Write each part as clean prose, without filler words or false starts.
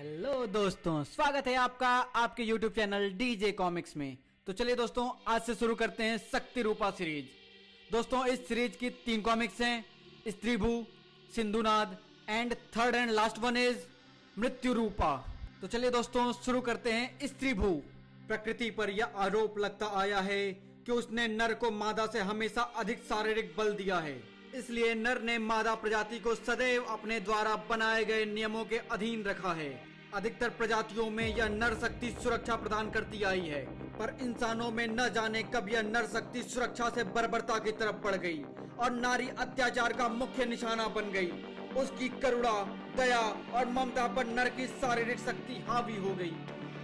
Hello दोस्तों, स्वागत है आपका आपके YouTube चैनल डीजे कॉमिक्स में। तो चलिए दोस्तों, आज से शुरू करते हैं शक्ति रूपा सीरीज। दोस्तों, इस सीरीज की 3 कॉमिक्स हैं, Stribhu, Sindhunad and third and last one is Mrityu Rupa. तो चलिए दोस्तों, शुरू करते हैं स्त्रीभू। प्रकृति पर यह आरोप लगता आया है कि उसने नर को मादा से हमेशा अधिक शारीरिक बल दिया है, इसलिए नर ने मादा प्रजाति को सदैव अपने द्वारा बनाए गए नियमों के अधीन रखा है। अधिकतर प्रजातियों में यह नर शक्ति सुरक्षा प्रदान करती आई है, पर इंसानों में न जाने कब यह नर शक्ति सुरक्षा से बर्बरता की तरफ बढ़ गई और नारी अत्याचार का मुख्य निशाना बन गई। उसकी करुणा, दया और ममता पर नर की शारीरिक शक्ति हावी हो गई।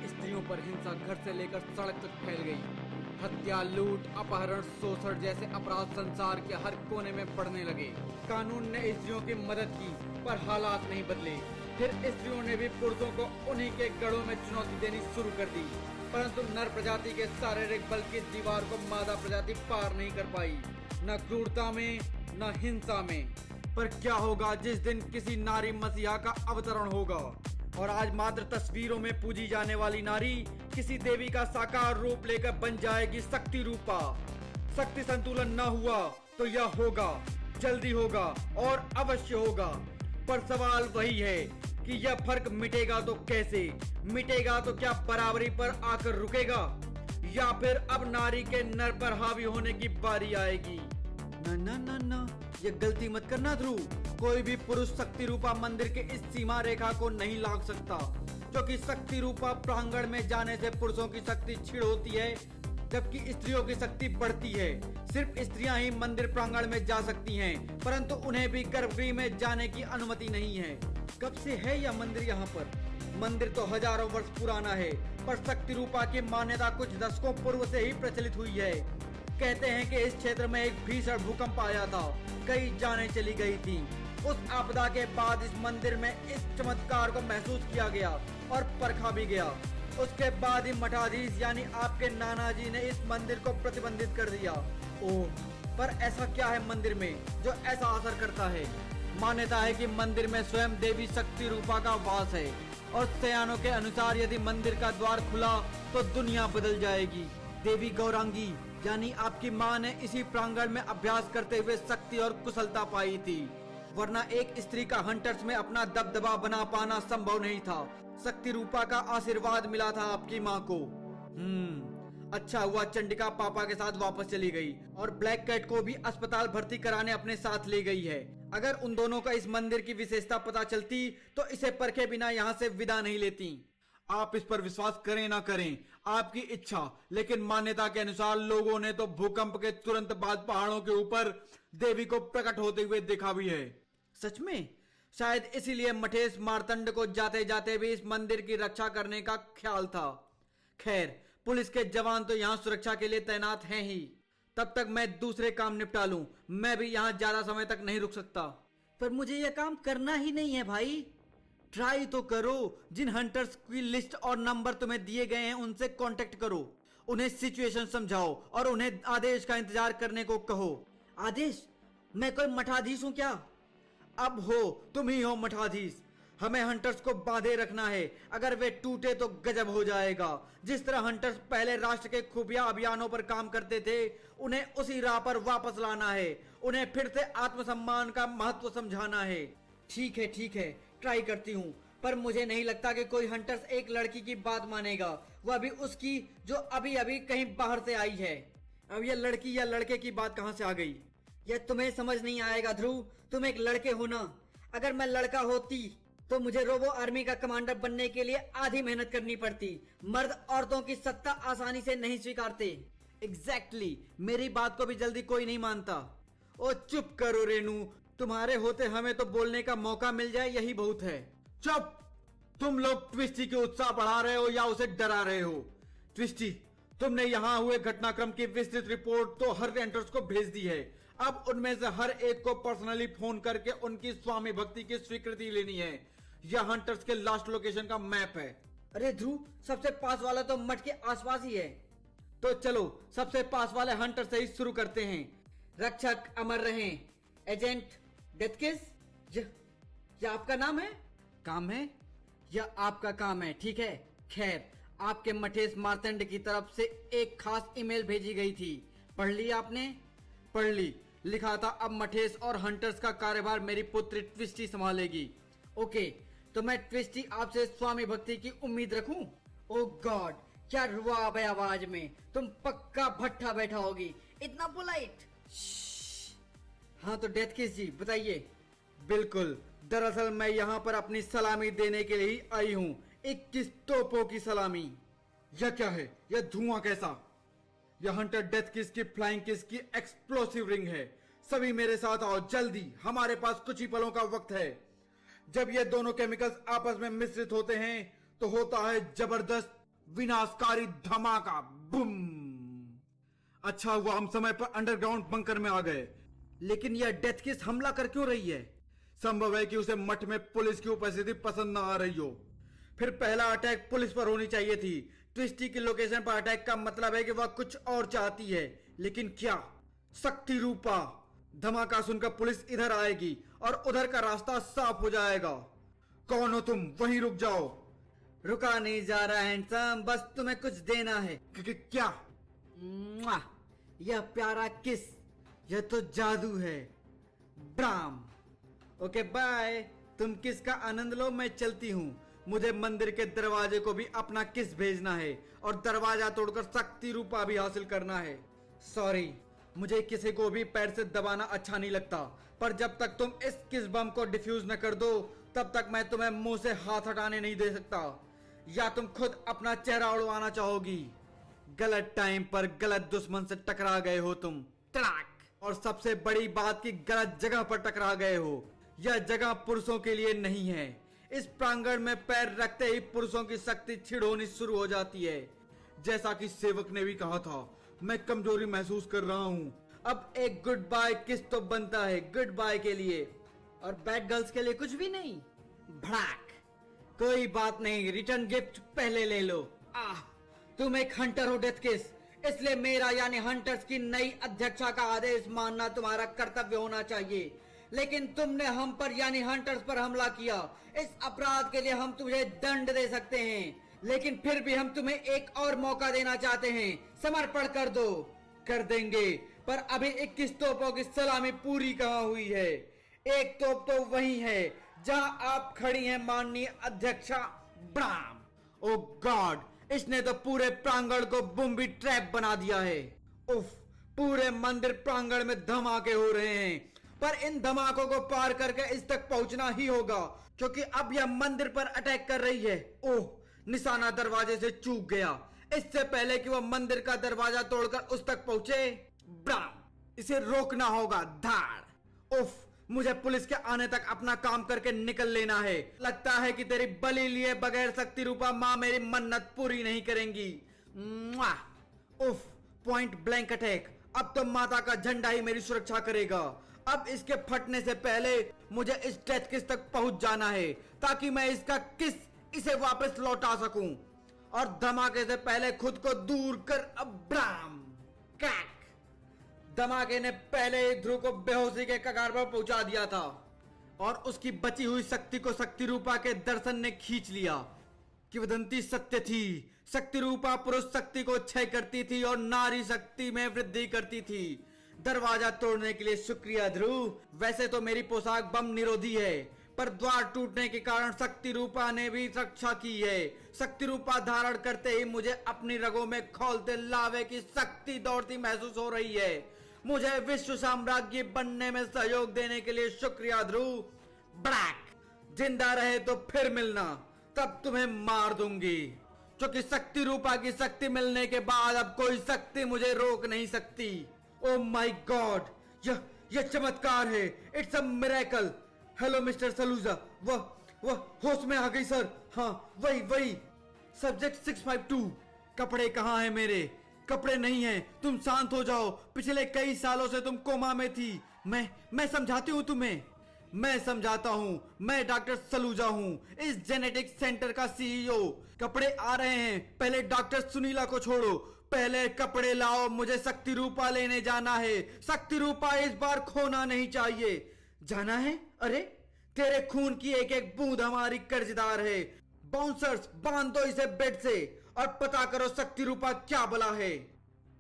स्त्रियों पर हिंसा घर से लेकर सड़क तक फैल गई। हत्या, लूट, अपहरण, शोषण जैसे अपराध संसार के हर कोने में बढ़ने लगे। कानून ने स्त्रियों की मदद की, पर हालात नहीं बदले। फिर स्त्रियों ने भी पुरुषों को उन्हीं के गढ़ों में चुनौती देनी शुरू कर दी, परंतु नर प्रजाति के शारीरिक बल की दीवार को मादा प्रजाति पार नहीं कर पाई, न क्रूरता में न हिंसा में। पर क्या होगा जिस दिन किसी नारी मसीहा का अवतरण होगा और आज मात्र तस्वीरों में पूजी जाने वाली नारी किसी देवी का साकार रूप लेकर बन जाएगी शक्ति रूपा। शक्ति संतुलन न हुआ तो यह होगा, जल्दी होगा और अवश्य होगा। पर सवाल वही है कि यह फर्क मिटेगा तो कैसे मिटेगा? तो क्या बराबरी पर आकर रुकेगा या फिर अब नारी के नर पर हावी होने की बारी आएगी? ना ना ना ना, ये गलती मत करना ध्रुव। कोई भी पुरुष शक्ति रूपा मंदिर के इस सीमा रेखा को नहीं लांघ सकता, क्योंकि शक्ति रूपा प्रांगण में जाने से पुरुषों की शक्ति क्षीण होती है, जबकि स्त्रियों की शक्ति बढ़ती है। सिर्फ स्त्रियां ही मंदिर प्रांगण में जा सकती हैं, परंतु उन्हें भी गर्भगृह में जाने की अनुमति नहीं है। कब से है यह मंदिर यहाँ पर? मंदिर तो हजारों वर्ष पुराना है, पर शक्ति रूपा की मान्यता कुछ दशकों पूर्व से ही प्रचलित हुई है। कहते हैं कि इस क्षेत्र में एक भीषण भूकंप आया था, कई जानें चली गई थी। उस आपदा के बाद इस मंदिर में इस चमत्कार को महसूस किया गया और परखा भी गया। उसके बाद ही मठाधीश यानी आपके नाना जी ने इस मंदिर को प्रतिबंधित कर दिया। ओह, पर ऐसा क्या है मंदिर में जो ऐसा असर करता है? मान्यता है कि मंदिर में स्वयं देवी शक्ति रूपा का वास है और सयानों के अनुसार यदि मंदिर का द्वार खुला तो दुनिया बदल जाएगी। देवी गौरांगी यानी आपकी माँ ने इसी प्रांगण में अभ्यास करते हुए शक्ति और कुशलता पाई थी, वरना एक स्त्री का हंटर्स में अपना दबदबा बना पाना संभव नहीं था। शक्ति रूपा का आशीर्वाद मिला था आपकी माँ को। अच्छा हुआ चंडिका पापा के साथ वापस चली गई और ब्लैक कैट को भी अस्पताल भर्ती कराने अपने साथ ले गई है। अगर उन दोनों का इस मंदिर की विशेषता पता चलती तो इसे परखे बिना यहाँ से विदा नहीं लेती। आप इस पर विश्वास करें ना करें, आपकी इच्छा, लेकिन मान्यता के अनुसार लोगों ने तो भूकंप के तुरंत बाद पहाड़ों के ऊपर देवी को प्रकट होते हुए देखा भी है। सच में? शायद इसीलिए मठेश मार्तंड को जाते जाते भी इस मंदिर की रक्षा करने का ख्याल था। खैर, पुलिस के जवान तो यहाँ सुरक्षा के लिए तैनात हैं ही। तब तक मैं दूसरे काम निपटा लूं, मैं भी यहाँ ज्यादा समय तक नहीं रुक सकता। पर मुझे यह काम करना ही नहीं है भाई। ट्राई तो करो। जिन हंटर्स की लिस्ट और नंबर तुम्हें दिए गए हैं उनसे कांटेक्ट करो, उन्हें सिचुएशन समझाओ और उन्हें आदेश का इंतजार करने को कहो। आदेश? मैं कोई मठाधीश हूं क्या? अब हो, तुम ही हो मठाधीश। हमें हंटर्स को बांधे रखना है, अगर वे टूटे तो गजब हो जाएगा। जिस तरह हंटर्स पहले राष्ट्र के खुफिया अभियानों पर काम करते थे, उन्हें उसी राह पर वापस लाना है। उन्हें फिर से आत्मसम्मान का महत्व समझाना है। ठीक है, ट्राई करती हूँ, पर मुझे नहीं लगता कि कोई हंटर्स एक लड़की की बात मानेगा, वह भी उसकी जो अभी अभी कहीं बाहर से आई है। अब यह लड़की या लड़के की बात कहाँ से आ गई? यह तुम्हें समझ नहीं आएगा ध्रुव, तुम एक लड़के हो ना। अगर मैं लड़का होती तो मुझे रोबो आर्मी का कमांडर बनने के लिए आधी मेहनत करनी पड़ती। मर्द औरतों की सत्ता आसानी से नहीं स्वीकारते। एग्जैक्टली, मेरी बात को भी जल्दी कोई नहीं मानता। ओ चुप करो रेनू, तुम्हारे होते हमें तो बोलने का मौका मिल जाए यही बहुत है। चुप! तुम लोग ट्विस्टी के उत्साह बढ़ा रहे हो या उसे डरा रहे हो? ट्विस्टी, तुमने यहाँ हुए घटनाक्रम की विस्तृत रिपोर्ट तो हर एंटर्स को भेज दी है। अब उनमें से हर एक को पर्सनली फोन करके उनकी स्वामी भक्ति की स्वीकृति लेनी है। यह हंटर्स के लास्ट लोकेशन का मैप है। अरे ध्रुव, सबसे पास वाला तो मठ के आसपास ही है। तो चलो सबसे पास वाले हंटर से ही शुरू करते हैं। रक्षक अमर रहें। एजेंट डेथकिस, यह आपका नाम है? काम है? यह आपका काम है, ठीक है। खैर, आपके मठेश मार्तंड की तरफ से एक खास ईमेल भेजी गई थी, पढ़ ली आपने? पढ़ ली। लिखा था अब मठेश और हंटर्स का कार्यभार मेरी पुत्री ट्विस्टी संभालेगी। ओके, तो मैं ट्विस्टी आपसे स्वामी भक्ति की उम्मीद रखूं? ओ गॉड, क्या रुआब है आवाज में। तुम पक्का भट्ठा बैठा होगी, इतना पोलाइट। हाँ तो डेथ किस जी, बताइए। बिल्कुल, दरअसल मैं यहाँ पर अपनी सलामी देने के लिए ही आई हूँ, 21 तोपों की सलामी। यह क्या है? यह धुआं कैसा? यह हंटर डेथ किस की फ्लाइंग किस की एक्सप्लोसिव रिंग है। सभी मेरे साथ आओ जल्दी, हमारे पास कुछ ही पलों का वक्त है। जब ये दोनों केमिकल्स आपस में मिश्रित होते हैं तो होता है जबरदस्त विनाशकारी धमाका, बूम। अच्छा हुआ हम समय पर अंडरग्राउंड बंकर में आ गए। लेकिन यह डेथ किस हमला कर क्यों रही है? संभव है कि उसे मठ में पुलिस की उपस्थिति पसंद न आ रही हो। फिर पहला अटैक पुलिस पर होनी चाहिए थी। ट्विस्टी की लोकेशन पर अटैक का मतलब है कि वह कुछ और चाहती है। लेकिन क्या? शक्ति रूपा। धमाका सुनकर पुलिस इधर आएगी और उधर का रास्ता साफ हो जाएगा। कौन हो तुम? वहीं रुक जाओ। रुका नहीं जा रहा हैंडसम, बस तुम्हें कुछ देना है। क्या? मुआ! यह प्यारा किस, यह तो जादू है। ब्राम। ओके बाय, तुम किस का आनंद लो, मैं चलती हूँ। मुझे मंदिर के दरवाजे को भी अपना किस भेजना है और दरवाजा तोड़कर शक्ति रूपा भी हासिल करना है। सॉरी, मुझे किसी को भी पैर से दबाना अच्छा नहीं लगता, पर जब तक तुम इस किस बम को डिफ्यूज न कर दो तब तक मैं तुम्हें मुंह से हाथ हटाने नहीं दे सकता। या तुम खुद अपना चेहरा उड़वाना चाहोगी? गलत टाइम पर गलत दुश्मन से टकरा गए हो तुम। तड़ाक! और सबसे बड़ी बात की गलत जगह पर टकरा गए हो। यह जगह पुरुषों के लिए नहीं है। इस प्रांगण में पैर रखते ही पुरुषों की शक्ति छिड़ होनी शुरू हो जाती है। जैसा कि सेवक ने भी कहा था, मैं कमजोरी महसूस कर रहा हूँ। अब एक गुड बाय किस तो बनता है गुड बाय के लिए, और बैड गर्ल्स के लिए कुछ भी नहीं। भड़ाक! कोई बात नहीं, रिटर्न गिफ्ट पहले ले लो। तुम एक हंटर हो डेथ किस, इसलिए मेरा यानी हंटर्स की नई अध्यक्षा का आदेश मानना तुम्हारा कर्तव्य होना चाहिए। लेकिन तुमने हम पर यानी हंटर्स पर हमला किया। इस अपराध के लिए हम तुझे दंड दे सकते हैं, लेकिन फिर भी हम तुम्हें एक और मौका देना चाहते हैं। समर्पण कर दो। कर देंगे, पर अभी 21 तोपों की सलामी पूरी कहाँ हुई है? एक तोप तो वही है जहां आप खड़ी हैं माननीय अध्यक्षा। ब्राम! ओ गॉड, इसने तो पूरे प्रांगण को बूम्बी ट्रैप बना दिया है। उफ, पूरे मंदिर प्रांगण में धमाके हो रहे हैं, पर इन धमाकों को पार करके इस तक पहुंचना ही होगा, क्योंकि अब यह मंदिर पर अटैक कर रही है। ओह, निशाना दरवाजे से चूक गया। इससे पहले कि वह मंदिर का दरवाजा तोड़कर उस तक पहुंचे, ब्राम! इसे रोकना होगा। धाड़! उफ, मुझे पुलिस के आने तक अपना काम करके निकल लेना है। लगता है कि तेरी बलि लिए बगैर शक्ति रूपा माँ मेरी मन्नत पूरी नहीं करेंगी। मुआ! उफ, पॉइंट ब्लैंक अटैक। अब तो माता का झंडा ही मेरी सुरक्षा करेगा। अब इसके फटने से पहले मुझे इस डेथ किस तक पहुंच जाना है, ताकि मैं इसका किस इसे वापस लौटा सकूं, और धमाके से पहले खुद को दूर कर। अब्राम! क्रैक! धमाके ने पहले ही ध्रुव को बेहोशी के कगार पर पहुंचा दिया था, और उसकी बची हुई शक्ति को शक्ति रूपा के दर्शन ने खींच लिया। किंवदंती सत्य थी, शक्ति रूपा पुरुष शक्ति को क्षय करती थी और नारी शक्ति में वृद्धि करती थी। दरवाजा तोड़ने के लिए शुक्रिया ध्रुव। वैसे तो मेरी पोशाक बम निरोधी है, पर द्वार टूटने के कारण शक्ति रूपा ने भी रक्षा की है। शक्ति रूपा धारण करते ही मुझे अपनी रगों में खौलते लावे की शक्ति दौड़ती महसूस हो रही है। मुझे विश्व साम्राज्य बनने में सहयोग देने के लिए शुक्रिया ध्रुव। ब्लैक! जिंदा रहे तो फिर मिलना, तब तुम्हें मार दूंगी, क्योंकि शक्ति रूपा की शक्ति मिलने के बाद अब कोई शक्ति मुझे रोक नहीं सकती। ओ माय गॉड, यह चमत्कार है। It's a miracle. Hello mister Saluja. वह होश में आ गई सर। हाँ, वही सब्जेक्ट 652। कपड़े कहाँ हैं मेरे? कपड़े नहीं हैं। तुम शांत हो जाओ। पिछले कई सालों से तुम कोमा में थी। मैं समझाती हूँ तुम्हें। मैं समझाता हूँ। मैं डॉक्टर सलूजा हूँ, इस जेनेटिक सेंटर का सीईओ। कपड़े आ रहे हैं। पहले डॉक्टर सुनीला को छोड़ो, पहले कपड़े लाओ। मुझे शक्ति रूपा लेने जाना है। शक्ति रूपा इस बार खोना नहीं चाहिए। जाना है? अरे, तेरे खून की एक एक बूंद हमारी कर्जदार है। बाउंसर्स बांध दो इसे बेड से और पता करो शक्ति रूपा क्या बला है।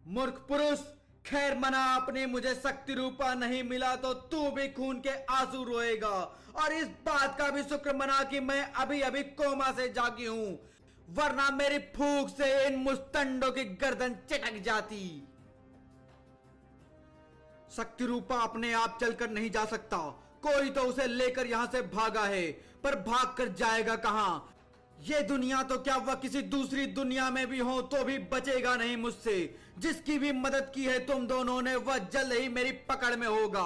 मूर्ख पुरुष, खैर मना आपने मुझे शक्ति रूपा नहीं मिला तो तू भी खून के आंसू रोएगा, और इस बात का भी शुक्र मना कि मैं अभी अभी कोमा से जागी हूं, वरना मेरी फूंक से इन मुस्तंडों की गर्दन चिटक जाती। शक्ति रूपा अपने आप चलकर नहीं जा सकता, कोई तो उसे लेकर यहां से भागा है, पर भाग कर जाएगा कहां? ये दुनिया तो क्या वह किसी दूसरी दुनिया में भी हो तो भी बचेगा नहीं मुझसे। जिसकी भी मदद की है तुम दोनों ने वह जल्द ही मेरी पकड़ में होगा।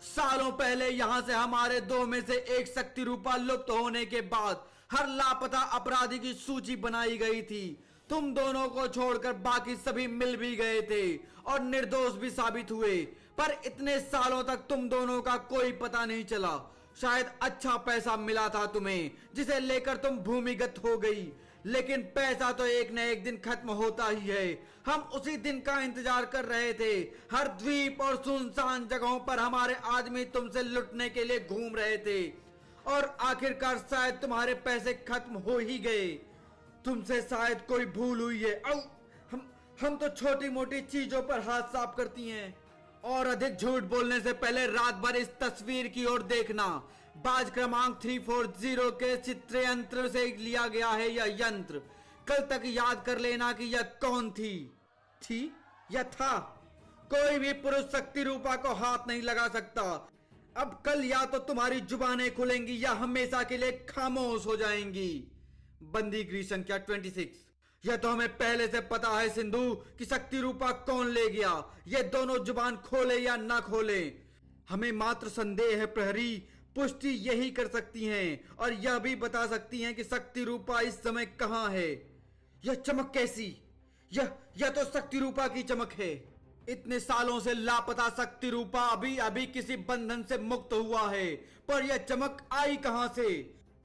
सालों पहले यहां से हमारे दो में से एक शक्ति रूपा लुप्त होने के बाद हर लापता अपराधी की सूची बनाई गई थी। तुम दोनों को छोड़कर बाकी सभी मिल भी गए थे और निर्दोष भी साबित हुए, पर इतने सालों तक तुम दोनों का कोई पता नहीं चला। शायद अच्छा पैसा मिला था तुम्हें, जिसे लेकर तुम भूमिगत हो गई, लेकिन पैसा तो एक न एक दिन खत्म होता ही है। हम उसी दिन का इंतजार कर रहे थे। हर द्वीप और सुनसान जगहों पर हमारे आदमी तुमसे लुटने के लिए घूम रहे थे, और आखिरकार शायद तुम्हारे पैसे खत्म हो ही गए। तुमसे शायद कोई भूल हुई है। हम तो छोटी मोटी चीजों पर हाथ साफ करती हैं। और अधिक झूठ बोलने से पहले रात भर इस तस्वीर की ओर देखना। बाज क्रमांक 340 के चित्र यंत्र से लिया गया है यह यंत्र। कल तक याद कर लेना कि यह कौन थी या था। कोई भी पुरुष शक्ति रूपा को हाथ नहीं लगा सकता। अब कल या तो तुम्हारी जुबानें खुलेंगी या हमेशा के लिए खामोश हो जाएंगी। बंदी गृह संख्या 26। यह तो हमें पहले से पता है सिंधु कि शक्ति रूपा कौन ले गया। ये दोनों जुबान खोले या ना खोले, हमें मात्र संदेह है प्रहरी। पुष्टि यही कर सकती हैं और यह भी बता सकती हैं कि शक्ति रूपा इस समय कहां है। यह चमक कैसी? यह तो शक्ति रूपा की चमक है। इतने सालों से लापता शक्ति रूपा अभी अभी किसी बंधन से मुक्त हुआ है, पर यह चमक आई कहां से?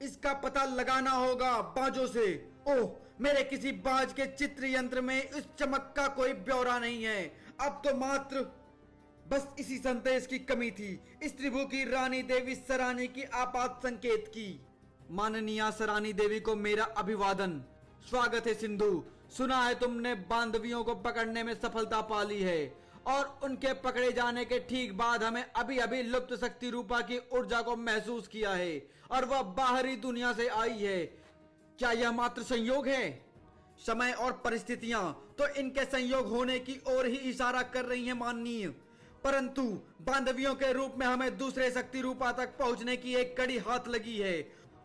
इसका पता लगाना होगा बाजों से। ओह, मेरे किसी बाज के चित्र यंत्र में इस चमक का कोई ब्यौरा नहीं है। अब तो मात्र बस इसी संदेश की कमी थी, इस त्रिभु की रानी देवी सरानी की आपात संकेत की। माननीय सरानी देवी को मेरा अभिवादन। स्वागत है सिंधु। सुना है तुमने बांधवियों को पकड़ने में सफलता पा ली है, और उनके पकड़े जाने के ठीक बाद हमें अभी अभी लुप्त शक्ति रूपा की ऊर्जा को महसूस किया है और वह बाहरी दुनिया से आई है। क्या यह मात्र संयोग है? समय और परिस्थितियां तो इनके संयोग होने की ओर ही इशारा कर रही हैं माननीय, परंतु बांधवियों के रूप में हमें दूसरे शक्ति रूपा तक पहुंचने की एक कड़ी हाथ लगी है।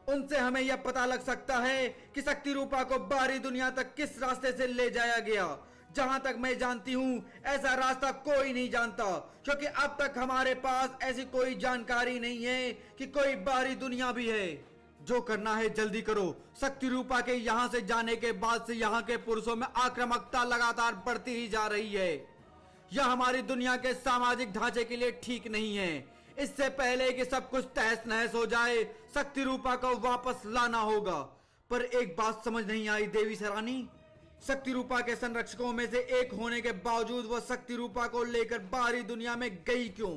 उनसे हमें यह पता लग सकता है कि शक्ति रूपा को बाहरी दुनिया तक किस रास्ते से ले जाया गया। जहां तक मैं जानती हूं ऐसा रास्ता कोई नहीं जानता, क्योंकि अब तक हमारे पास ऐसी कोई जानकारी नहीं है कि कोई बाहरी दुनिया भी है। जो करना है जल्दी करो। शक्ति रूपा के यहाँ से जाने के बाद से यहाँ के पुरुषों में आक्रामकता लगातार बढ़ती ही जा रही है। यह हमारी दुनिया के सामाजिक ढांचे के लिए ठीक नहीं है। इससे पहले कि सब कुछ तहस नहस हो जाए, शक्ति रूपा को वापस लाना होगा। पर एक बात समझ नहीं आई देवी सरानी, शक्ति रूपा के संरक्षकों में से एक होने के बावजूद वह शक्ति रूपा को लेकर बाहरी दुनिया में गई क्यों?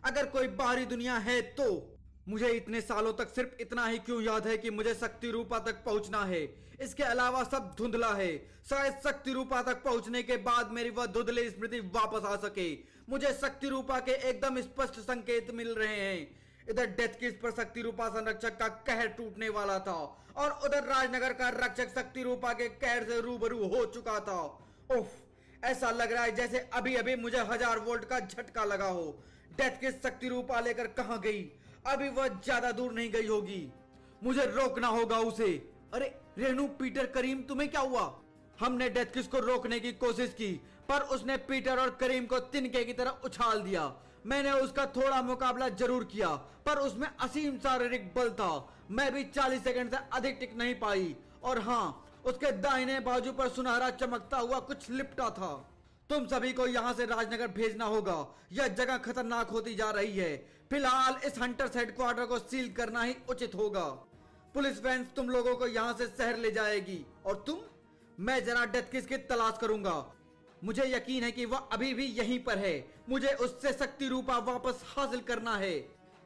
अगर कोई बाहरी दुनिया है तो मुझे इतने सालों तक सिर्फ इतना ही क्यों याद है कि मुझे शक्ति रूपा तक पहुंचना है। इसके अलावा सब धुंधला है। शायद शक्ति रूपा तक पहुंचने के बाद मेरी वह धुंधली स्मृति वापस आ सके। मुझे शक्ति रूपा के एकदम स्पष्ट संकेत मिल रहे हैं। इधर डेथ किस पर शक्ति रूपा संरक्षक का कहर टूटने वाला था, और उधर राजनगर का रक्षक शक्ति रूपा के कहर से रूबरू हो चुका था। उफ, ऐसा लग रहा है जैसे अभी अभी मुझे 1000 वोल्ट का झटका लगा हो। डेथ किस शक्ति रूपा लेकर कहां गई? अभी वह ज्यादा दूर नहीं गई होगी, मुझे रोकना होगा उसे। अरे रेनू, पीटर, करीम, तुम्हें क्या हुआ? हमने डेथ किस को रोकने की कोशिश की, पर उसने पीटर और करीम को तिनके की तरह उछाल दिया। मैंने उसका थोड़ा मुकाबला जरूर किया, पर उसमें असीम शारीरिक बल था। मैं भी 40 सेकंड से अधिक टिक नहीं पाई। और हाँ, उसके दाहिने बाजू पर सुनहरा चमकता हुआ कुछ लिपटा था। तुम सभी को यहाँ से राजनगर भेजना होगा। यह जगह खतरनाक होती जा रही है। फिलहाल इस हंटर्स हेडक्वार्टर को सील करना ही उचित होगा। पुलिस वैन तुम लोगों को यहाँ से शहर ले जाएगी, और तुम? मैं जरा डेथ किस की तलाश करूंगा। मुझे यकीन है कि वह अभी भी यहीं पर है। मुझे उससे शक्ति रूपा वापस हासिल करना है।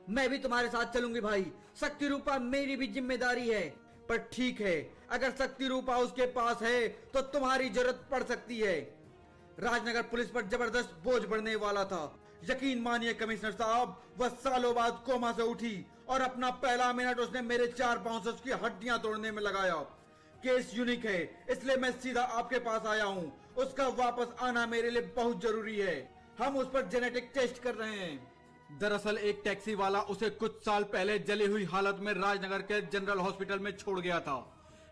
मैं भी तुम्हारे साथ चलूंगी भाई। शक्ति रूपा मेरी भी जिम्मेदारी है। पर ठीक है, अगर शक्ति रूपा उसके पास है तो तुम्हारी जरूरत पड़ सकती है। राजनगर पुलिस पर जबरदस्त बोझ बढ़ने वाला था। यकीन मानिए कमिश्नर साहब, वह सालों बाद कोमा से उठी और अपना पहला मिनट उसने मेरे 4 पांव से उसकी हड्डियां तोड़ने में लगाया। केस यूनिक है, इसलिए मैं सीधा आपके पास आया हूँ। उसका वापस आना मेरे लिए बहुत जरूरी है। हम उस पर जेनेटिक टेस्ट कर रहे हैं। दरअसल एक टैक्सी वाला उसे कुछ साल पहले जली हुई हालत में राजनगर के जनरल हॉस्पिटल में छोड़ गया था।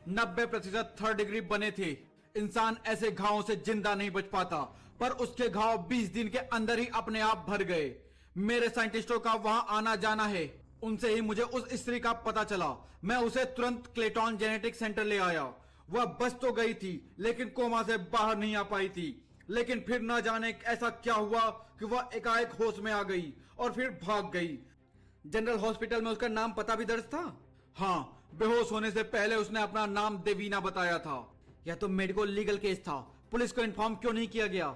90% 3rd डिग्री बने थे। इंसान ऐसे घावों से जिंदा नहीं बच पाता, पर उसके घाव 20 दिन के अंदर ही अपने आप भर गए। मेरे साइंटिस्टों का वहां आना जाना है, उनसे ही मुझे उस स्त्री का पता चला। मैं उसे तुरंत क्लेटन जेनेटिक सेंटर ले आया। वह बच तो गई थी, लेकिन कोमा से बाहर नहीं आ पाई थी। लेकिन फिर न जाने ऐसा क्या हुआ कि वह एकाएक होश में आ गई और फिर भाग गई। जनरल हॉस्पिटल में उसका नाम पता भी दर्ज था। हाँ, बेहोश होने से पहले उसने अपना नाम देवीना बताया था। यह तो मेडिकल लीगल केस था, पुलिस को इन्फॉर्म क्यों नहीं किया गया?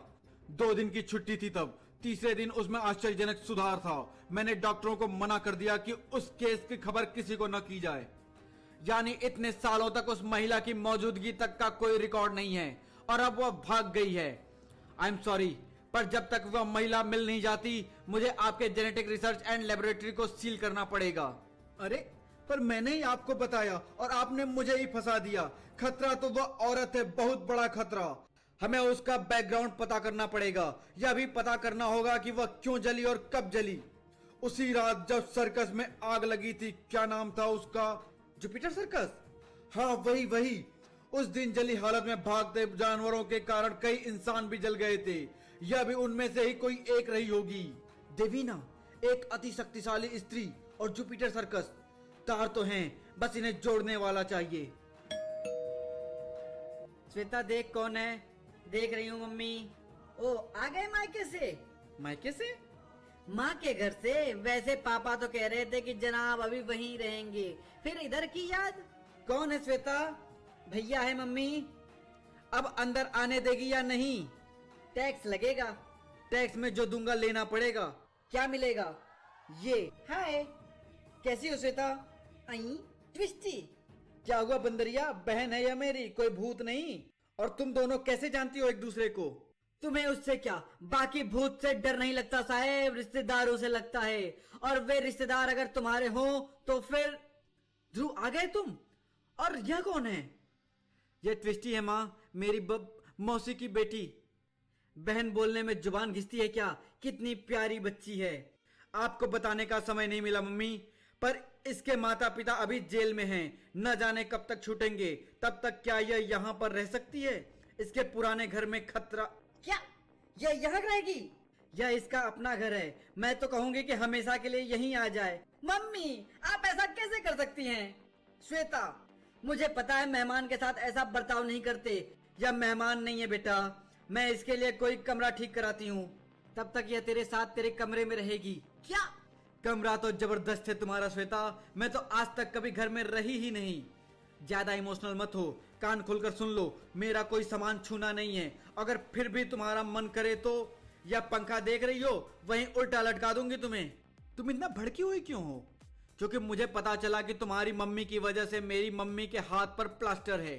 2 दिन की छुट्टी थी तब। तीसरे दिन उसमें आश्चर्यजनक सुधार था। मैंने डॉक्टरों को मना कर दिया कि उस केस की खबर किसी को न की जाए। यानी इतने सालों तक उस महिला की मौजूदगी तक का कोई रिकॉर्ड नहीं है और अब वह भाग गई है। आई एम सॉरी, पर जब तक वह महिला मिल नहीं जाती, मुझे आपके जेनेटिक रिसर्च एंड लेबोरेटरी को सील करना पड़ेगा। अरे, पर मैंने ही आपको बताया और आपने मुझे ही फंसा दिया। खतरा तो वह औरत है, बहुत बड़ा खतरा। हमें उसका बैकग्राउंड पता करना पड़ेगा। यह भी पता करना होगा कि वह क्यों जली और कब जली। उसी रात जब सर्कस में आग लगी थी, क्या नाम था उसका? Jupiter circus. हाँ, वही। उस दिन जली हालत में भागते जानवरों के कारण कई इंसान भी जल गए थे। यह भी उनमें से ही कोई एक रही होगी। देवीना एक अति शक्तिशाली स्त्री और जुपिटर सर्कस, तार तो हैं, बस इन्हें जोड़ने वाला चाहिए। श्वेता देख कौन है। देख रही हूँ मम्मी। ओ, आ गए मायके से? मायके से? माँ के घर से। वैसे पापा तो कह रहे थे कि जनाब अभी वहीं रहेंगे, फिर इधर की याद। कौन है श्वेता? भैया है मम्मी। अब अंदर आने देगी या नहीं? टैक्स लगेगा। टैक्स में जो दूंगा लेना पड़ेगा। क्या मिलेगा? ये। हाय, कैसी हो श्वेता? आई ट्विस्टी। क्या हुआ बंदरिया, बहन है या मेरी, कोई भूत नहीं? और तुम दोनों कैसे जानती हो एक दूसरे को? तुम्हें उससे क्या, बाकी भूत से डर नहीं लगता साहेब, रिश्तेदारों से लगता है। और वे रिश्तेदार अगर तुम्हारे हो तो फिर। ध्रुव, आ गए तुम? और यह कौन है? यह ट्विस्टी है माँ, मेरी मौसी की बेटी। बहन बोलने में जुबान घिसती है क्या? कितनी प्यारी बच्ची है। आपको बताने का समय नहीं मिला मम्मी, पर इसके माता पिता अभी जेल में हैं। न जाने कब तक छूटेंगे। तब तक क्या यह यहाँ पर रह सकती है? इसके पुराने घर में खतरा। क्या यह यहाँ रहेगी? यह इसका अपना घर है। मैं तो कहूंगी कि हमेशा के लिए यहीं आ जाए। मम्मी, आप ऐसा कैसे कर सकती हैं? श्वेता, मुझे पता है मेहमान के साथ ऐसा बर्ताव नहीं करते। यह मेहमान नहीं है बेटा, मैं इसके लिए कोई कमरा ठीक कराती हूँ। तब तक यह तेरे साथ तेरे कमरे में रहेगी। क्या? कमरा तो जबरदस्त है तुम्हारा श्वेता, मैं तो आज तक कभी घर में रही ही नहीं। ज्यादा इमोशनल मत हो, कान खोलकर सुन लो, मेरा कोई सामान छूना नहीं है। अगर फिर भी तुम्हारा मन करे तो यह पंखा देख रही हो, वहीं उल्टा लटका दूंगी तुम्हें। तुम इतना भड़की हुई क्यों हो? क्योंकि मुझे पता चला कि तुम्हारी मम्मी की वजह से मेरी मम्मी के हाथ पर प्लास्टर है।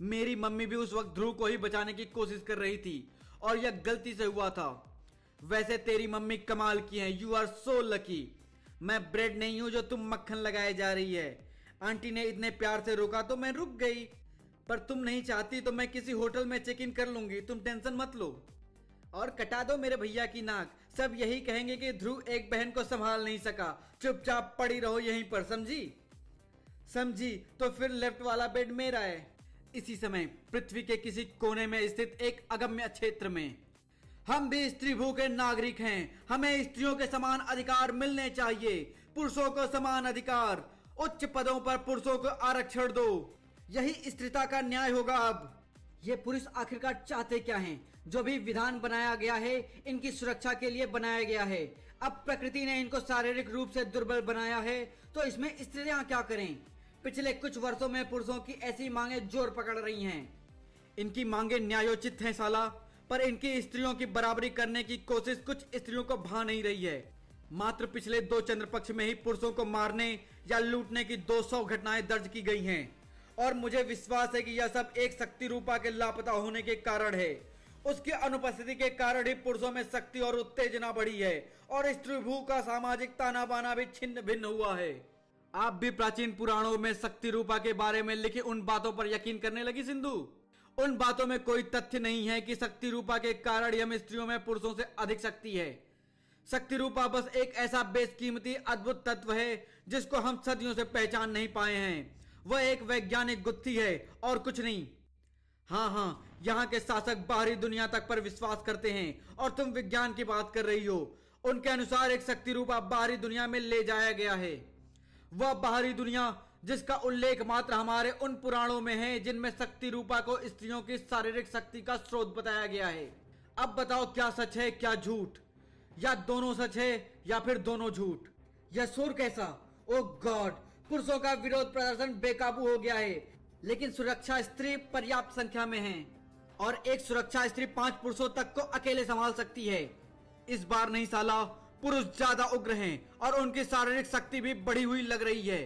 मेरी मम्मी भी उस वक्त ध्रुव को ही बचाने की कोशिश कर रही थी और यह गलती से हुआ था। वैसे तेरी मम्मी कमाल की है, यू आर सो लकी। मैं ब्रेड नहीं हूं जो तुम मक्खन लगाए जा रही है। आंटी ने इतने प्यार से रोका तो मैं रुक गई, पर तुम नहीं चाहती तो मैं किसी होटल में चेक इन कर लूंगी, तुम टेंशन मत लो। और कटा दो मेरे भैया की नाक, सब यही कहेंगे कि ध्रुव एक बहन को संभाल नहीं सका। चुपचाप पड़ी रहो यहीं पर, समझी? तो फिर लेफ्ट वाला बेड मेरा है। इसी समय पृथ्वी के किसी कोने में स्थित एक अगम्य क्षेत्र में हम भी स्त्री भू के नागरिक हैं। हमें स्त्रियों के समान अधिकार मिलने चाहिए, पुरुषों को समान अधिकार। उच्च पदों पर पुरुषों को आरक्षण दो, यही स्त्रीता का न्याय होगा। अब ये पुरुष आखिरकार चाहते क्या हैं? जो भी विधान बनाया गया है इनकी सुरक्षा के लिए बनाया गया है। अब प्रकृति ने इनको शारीरिक रूप से दुर्बल बनाया है तो इसमें स्त्रियां क्या करें? पिछले कुछ वर्षों में पुरुषों की ऐसी मांगे जोर पकड़ रही हैं। इनकी मांगे न्यायोचित हैं साला, पर इनकी स्त्रियों की बराबरी करने की कोशिश कुछ स्त्रियों को भा नहीं रही है। मात्र पिछले 2 चंद्र पक्ष में ही पुरुषों को मारने या लूटने की 200 घटनाएं दर्ज की गई हैं और मुझे विश्वास है कि यह सब एक शक्ति रूपा के लापता होने के कारण है। उसकी अनुपस्थिति के कारण ही पुरुषों में शक्ति और उत्तेजना बढ़ी है और स्त्री भू का सामाजिक ताना बाना भी छिन्न भिन्न हुआ है। आप भी प्राचीन पुराणों में शक्ति रूपा के बारे में लिखी उन बातों पर यकीन करने लगी सिंधु? उन बातों में कोई तथ्य नहीं है कि शक्ति रूपा के कारण हम स्त्रियों में पुरुषों से अधिक शक्ति है। शक्ति रूपा बस एक ऐसा बेशकीमती अद्भुत तत्व है जिसको हम सदियों से पहचान नहीं पाए हैं। वह एक वैज्ञानिक गुत्थी है और कुछ नहीं। हाँ, यहाँ के शासक बाहरी दुनिया तक पर विश्वास करते हैं और तुम विज्ञान की बात कर रही हो। उनके अनुसार एक शक्ति रूपा बाहरी दुनिया में ले जाया गया है। वह बाहरी दुनिया जिसका उल्लेख मात्र हमारे उन पुराणों में है जिनमें शक्ति रूपा को स्त्रियों की शारीरिक शक्ति का स्रोत बताया गया है। अब बताओ क्या सच है क्या झूठ, या दोनों सच है या फिर दोनों झूठ। यह सुर कैसा? ओ गॉड, पुरुषों का विरोध प्रदर्शन बेकाबू हो गया है, लेकिन सुरक्षा स्त्री पर्याप्त संख्या में है और एक सुरक्षा स्त्री 5 पुरुषों तक को अकेले संभाल सकती है। इस बार नहीं साला, पुरुष ज्यादा उग्र हैं और उनकी शारीरिक शक्ति भी बढ़ी हुई लग रही है।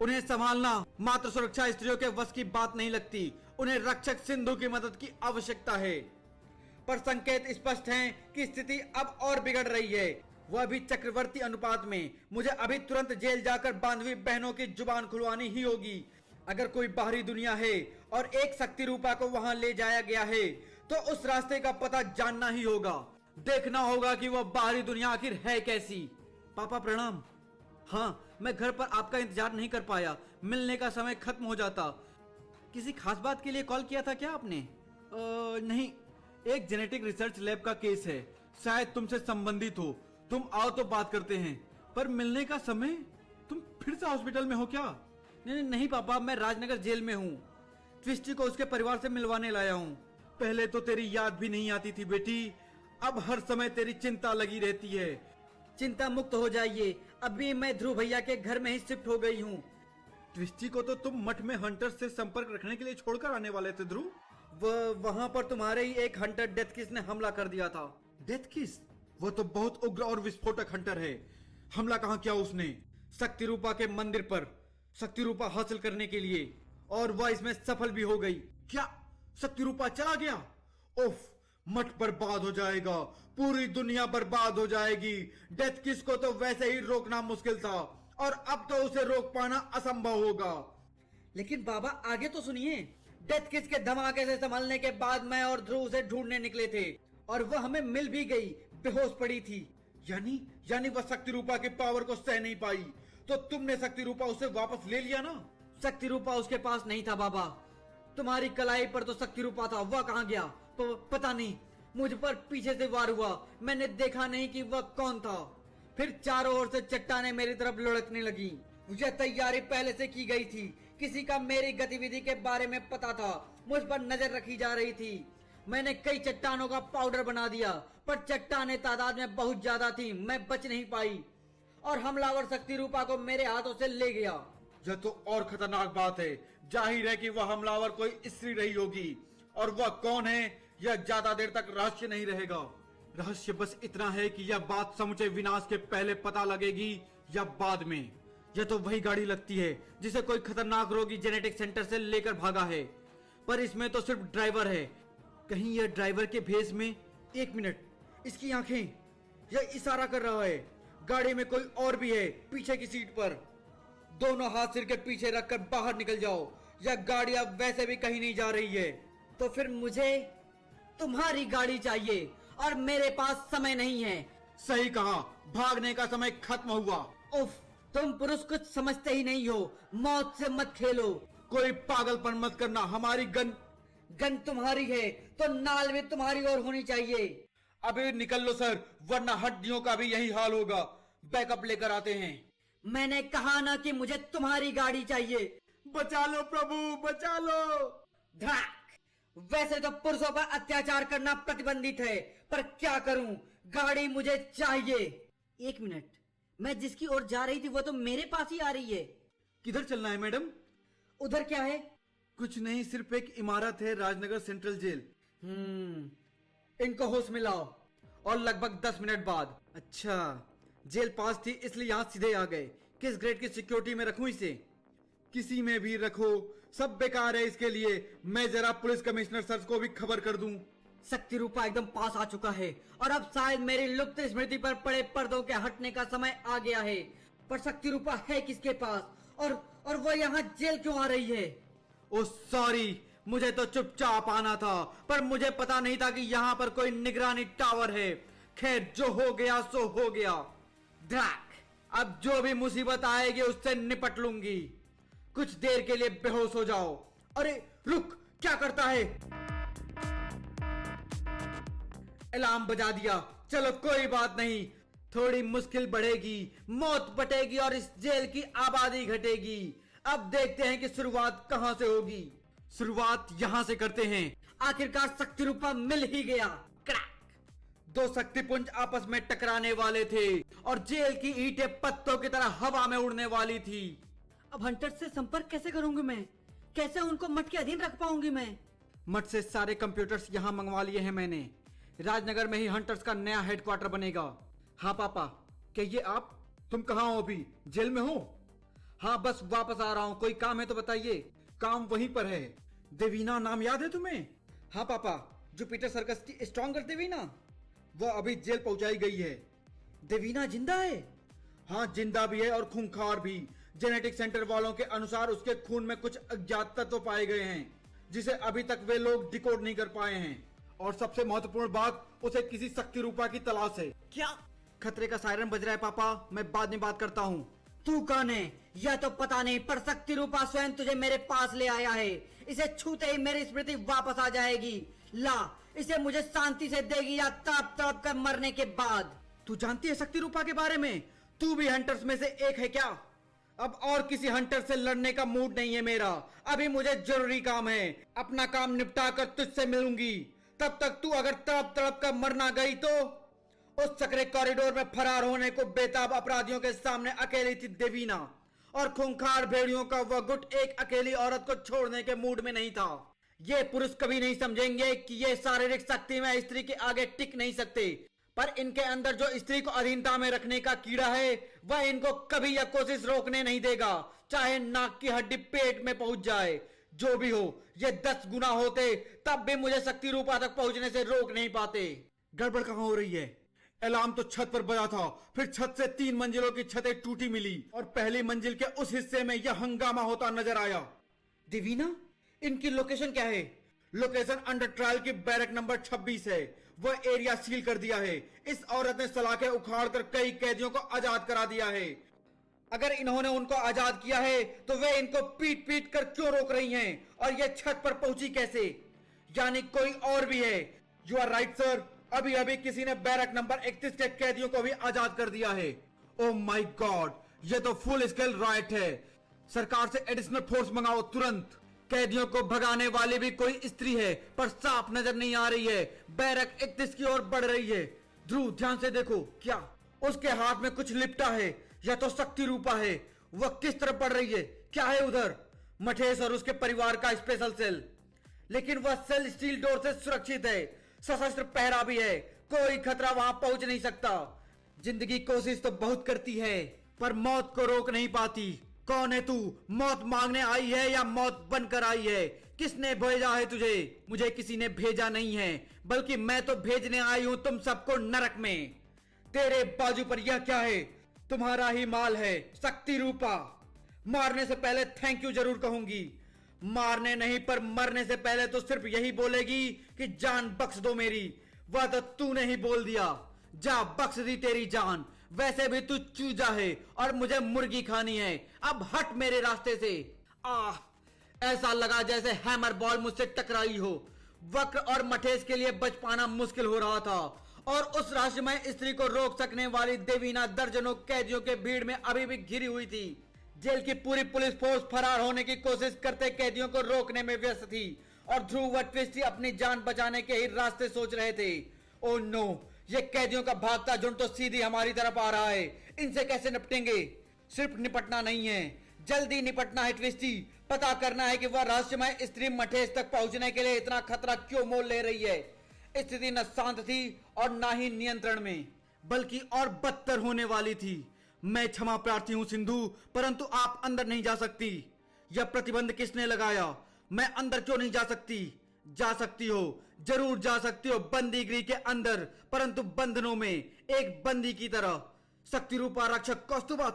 उन्हें संभालना मात्र सुरक्षा स्त्रियों के वश की बात नहीं लगती। उन्हें रक्षक सिंधु की मदद की आवश्यकता है। पर संकेत स्पष्ट हैं कि स्थिति अब और बिगड़ रही है, वह भी चक्रवर्ती अनुपात में। मुझे अभी तुरंत जेल जाकर बांधवी बहनों की जुबान खुलवानी ही होगी। अगर कोई बाहरी दुनिया है और एक शक्ति रूपा को वहां ले जाया गया है तो उस रास्ते का पता जानना ही होगा। देखना होगा कि वह बाहरी दुनिया आखिर है कैसी। पापा प्रणाम। हाँ, मैं घर पर आपका इंतजार नहीं कर पाया, मिलने का समय खत्म हो जाता। किसी खास बात के लिए कॉल किया था क्या आपने? नहीं, एक जेनेटिक रिसर्च लैब का केस है, शायद तुमसे संबंधित हो। तुम आओ तो बात करते हैं। पर मिलने का समय? तुम फिर से हॉस्पिटल में हो क्या? नहीं पापा, मैं राजनगर जेल में हूँ। ट्विस्टी को उसके परिवार से मिलवाने लाया हूँ। पहले तो तेरी याद भी नहीं आती थी बेटी, अब हर समय तेरी चिंता लगी रहती है। चिंता मुक्त हो जाइए, अभी मैं ध्रुव भैया के घर में ही शिफ्ट हो गई हूँ। ट्विस्टी को तो तुम मठ में हंटर्स से संपर्क रखने के लिए छोड़कर आने वाले थे ध्रुव। वहां पर तुम्हारे ही एक हंटर डेथ किस ने हमला कर दिया था। डेथ किस? वो तो बहुत उग्र और विस्फोटक हंटर है। हमला कहाँ किया उसने? शक्ति रूपा के मंदिर पर शक्ति रूपा हासिल करने के लिए, और वह इसमें सफल भी हो गई। क्या शक्ति रूपा चला गया? उफ, मठ बर्बाद हो जाएगा, पूरी दुनिया बर्बाद हो जाएगी। डेथ किस को तो वैसे ही रोकना मुश्किल था और अब तो उसे रोक पाना असंभव होगा। लेकिन बाबा आगे तो सुनिए। डेथ किस के धमाके से संभलने के बाद मैं और ध्रुव उसे ढूंढने निकले थे और वह हमें मिल भी गई, बेहोश पड़ी थी। यानी वह शक्ति रूपा के पावर को सह नहीं पाई, तो तुमने शक्ति रूपा उसे वापस ले लिया ना? शक्ति रूपा उसके पास नहीं था बाबा, तुम्हारी कलाई पर तो शक्ति रूपा था, वह कहाँ गया? पता नहीं, मुझ पर पीछे से वार हुआ, मैंने देखा नहीं कि वह कौन था। फिर चारों ओर से चट्टानें मेरी तरफ लुढ़कने लगी। मुझे तैयारी पहले से की गई थी, किसी का मेरी गतिविधि के बारे में पता था, मुझ पर नजर रखी जा रही थी। मैंने कई चट्टानों का पाउडर बना दिया, पर चट्टानें तादाद में बहुत ज्यादा थी, मैं बच नहीं पाई और हमलावर शक्ति रूपा को मेरे हाथों से ले गया। यह तो और खतरनाक बात है। जाहिर है कि वह हमलावर कोई स्त्री रही होगी, और वह कौन है यह ज्यादा देर तक रहस्य नहीं रहेगा। रहस्य बस इतना है कि यह बात समूचे विनाश के पहले पता लगेगी या बाद में। यह तो वही गाड़ी लगती है जिसे कोई खतरनाक रोगी जेनेटिक सेंटर से लेकर भागा है, पर इसमें तो सिर्फ ड्राइवर है। कहीं यह ड्राइवर के भेष में? 1 मिनट, इसकी आंखें, यह इशारा कर रहा है। गाड़ी में कोई और भी है, पीछे की सीट पर। दोनों हाथ सिर के पीछे रखकर बाहर निकल जाओ, यह गाड़ी अब वैसे भी कहीं नहीं जा रही है। तो फिर मुझे तुम्हारी गाड़ी चाहिए और मेरे पास समय नहीं है। सही कहा, भागने का समय खत्म हुआ। उफ, तुम पुरुष कुछ समझते ही नहीं हो, मौत से मत खेलो। कोई पागलपन मत करना, हमारी गन तुम्हारी है तो नाल भी तुम्हारी ओर होनी चाहिए। अबे निकल लो सर, वरना हड्डियों का भी यही हाल होगा। बैकअप लेकर आते हैं। मैंने कहा ना कि मुझे तुम्हारी गाड़ी चाहिए। बचा लो प्रभु, बचा लो। धड़ाक। वैसे तो पुरुषों पर अत्याचार करना प्रतिबंधित है, पर क्या करूं, गाड़ी मुझे चाहिए। 1 मिनट, मैं जिसकी ओर जा रही थी वो तो मेरे पास ही आ रही है। किधर चलना है मैडम? उधर क्या है? कुछ नहीं, सिर्फ एक इमारत है, राजनगर सेंट्रल जेल। इनको होश में लाओ और लगभग 10 मिनट बाद। अच्छा, जेल पास थी इसलिए यहाँ सीधे आ गए। किस ग्रेड की सिक्योरिटी में रखूं इसे? किसी में भी रखो, सब बेकार है इसके लिए। मैं जरा पुलिस कमिश्नर सर को भी खबर कर दूं। शक्ति रूपा एकदम पास आ चुका है और अब शायद मेरी लुप्त स्मृति पर पड़े पर्दों के हटने का समय आ गया है। पर शक्ति रूपा है किसके पास और वो यहाँ जेल क्यों आ रही है? ओ सॉरी, मुझे तो चुपचाप आना था, पर मुझे पता नहीं था कि यहाँ पर कोई निगरानी टावर है। खैर, जो हो गया सो हो गया। ड्रैक, अब जो भी मुसीबत आएगी उससे निपट लूंगी। कुछ देर के लिए बेहोश हो जाओ। अरे रुक, क्या करता है? अलार्म बजा दिया। चलो कोई बात नहीं, थोड़ी मुश्किल बढ़ेगी, मौत बटेगी और इस जेल की आबादी घटेगी। अब देखते हैं कि शुरुआत कहां से होगी। शुरुआत यहां से करते हैं। आखिरकार शक्ति रूपा मिल ही गया। क्रैक! दो शक्तिपुंज आपस में टकराने वाले थे और जेल की ईंटें पत्तों की तरह हवा में उड़ने वाली थी। अब हंटर से संपर्क कैसे करूंगी मैं? कैसे उनको मठ के अधीन रख पाऊंगी मैं? मठ से सारे कंप्यूटर्स यहाँ मंगवा लिए हैं मैंने। राजनगर में ही हंटर्स का नया हेडक्वार्टर बनेगा। हाँ पापा, क्या ये आप? तुम कहाँ हो अभी? जेल में हो? हाँ, बस वापस आ रहा हूँ। कोई काम है तो बताइए। काम वहीं पर है। देवीना नाम याद है तुम्हें? हाँ पापा, जुपिटर सर्कस की स्ट्रॉन्गर देवीना। वो अभी जेल पहुंचाई गई है। देवीना जिंदा है? हाँ, जिंदा भी है और खूंखार भी। जेनेटिक सेंटर वालों के अनुसार उसके खून में कुछ अज्ञात तत्व पाए गए हैं जिसे अभी तक वे लोग डिकोड नहीं कर पाए हैं। और सबसे महत्वपूर्ण बात, उसे किसी शक्ति रूपा की तलाश है। क्या? खतरे का सायरन बज रहा है पापा, मैं बाद में बात करता हूँ। तू कौन है यह तो पता नहीं, पर शक्ति रूपा स्वयं तुझे मेरे पास ले आया है। इसे छूते ही मेरी स्मृति वापस आ जाएगी। ला, इसे मुझे शांति से देगी या तड़प तड़प कर मरने के बाद। तू जानती है शक्ति रूपा के बारे में? तू भी हंटर्स में से एक है क्या? अब और किसी हंटर से लड़ने का मूड नहीं है मेरा। अभी मुझे जरूरी काम है। अपना काम निपटा कर तुझसे मिलूंगी। तब तक तू अगर तड़प तड़प कर मर ना गई तो। उस सकरे कॉरिडोर में फरार होने को बेताब अपराधियों के सामने अकेली थी देवीना, और खूंखार भेड़ियों का वह गुट एक अकेली औरत को छोड़ने के मूड में नहीं था। ये पुरुष कभी नहीं समझेंगे कि ये शारीरिक शक्ति में स्त्री के आगे टिक नहीं सकते, पर इनके अंदर जो स्त्री को अधीनता में रखने का कीड़ा है वह इनको कभी यह कोशिश रोकने नहीं देगा, चाहे नाक की हड्डी पेट में पहुंच जाए। जो भी हो, ये 10 गुना होते तब भी मुझे शक्ति रूपा तक पहुंचने से रोक नहीं पाते। गड़बड़ कहाँ हो रही है? अलार्म तो छत पर बजा था, फिर छत से 3 मंजिलों की छतें टूटी मिली और पहली मंजिल के उस हिस्से में यह हंगामा होता नजर आया। देवीना, इनकी लोकेशन क्या है? लोकेशन अंडर ट्रायल की बैरक नंबर 26 है। वह एरिया सील कर दिया है। इस औरत ने सलाखें उखाड़ कर कई कैदियों को आजाद करा दिया है। अगर इन्होंने उनको आजाद किया है तो वे इनको पीट पीट कर क्यों रोक रही हैं? और ये छत पर पहुंची कैसे? यानी कोई और भी है। यू आर राइट सर, अभी अभी किसी ने बैरक नंबर 31 के कैदियों को भी आजाद कर दिया है। ओह माय गॉड, ये तो फुल स्केल राइट है। सरकार से एडिशनल फोर्स मंगाओ तुरंत। कैदियों को भगाने वाली भी कोई स्त्री है, पर साफ नजर नहीं आ रही है। बैरक 31 की ओर बढ़ रही है। ध्रुव, ध्यान से देखो। क्या? उसके हाथ में कुछ लिपटा है। यह तो शक्ति रूपा है। वह किस तरफ बढ़ रही है? क्या है उधर? मठेश और उसके परिवार का स्पेशल सेल। लेकिन वह सेल स्टील डोर से सुरक्षित है। सशस्त्र पहरा भी है। कोई खतरा वहां पहुंच नहीं सकता। जिंदगी कोशिश तो बहुत करती है, पर मौत को रोक नहीं पाती। कौन है तू? मौत मांगने आई है या मौत बनकर आई है? किसने भेजा है तुझे? मुझे किसी ने भेजा नहीं है, बल्कि मैं तो भेजने आई हूं तुम सबको नरक में। तेरे बाजू पर यह क्या है? तुम्हारा ही माल है, शक्ति रूपा। मारने से पहले थैंक यू जरूर कहूंगी। मारने नहीं, पर मरने से पहले तो सिर्फ यही बोलेगी कि जान बख्श दो मेरी। वह तो तूने ही बोल दिया। जा, बख्श दी तेरी जान। वैसे भी तू चूजा है और मुझे मुर्गी खानी है। अब हट मेरे रास्ते से। आह, ऐसा लगा जैसे हैमर बॉल मुझसे टकराई हो। वक्र और मठेश के लिए बच पाना मुश्किल हो रहा था, और उस रहस्यमय स्त्री को रोक सकने वाली देवीना दर्जनों कैदियों के भीड़ में अभी भी घिरी हुई थी। जेल की पूरी पुलिस फोर्स फरार होने की कोशिश करते कैदियों को रोकने में व्यस्त थी, और ध्रुव व ट्विस्टी अपनी जान बचाने के ही रास्ते सोच रहे थे। ओह नो, ये कैदियों का भागता झुंड तो सीधी हमारी तरफ आ रहा है। इनसे कैसे निपटेंगे? सिर्फ निपटना नहीं है, जल्दी निपटना है ट्विस्टी। पता करना है कि वह रहस्यमय स्त्री मठेश तक पहुंचने के लिए इतना खतरा क्यों मोल ले रही है। स्थिति न शांत थी और ना ही नियंत्रण में। बल्कि और बदतर होने वाली थी। मैं क्षमा प्रार्थी हूं सिंधु, परंतु आप अंदर नहीं जा सकती। यह प्रतिबंध किसने लगाया? मैं अंदर क्यों नहीं जा सकती? जा सकती हो, जरूर जा सकती हो, बंदी गृह के अंदर, परंतु बंधनों में, एक बंदी की तरह। शक्ति रूपा रक्षक कौस्तुभा,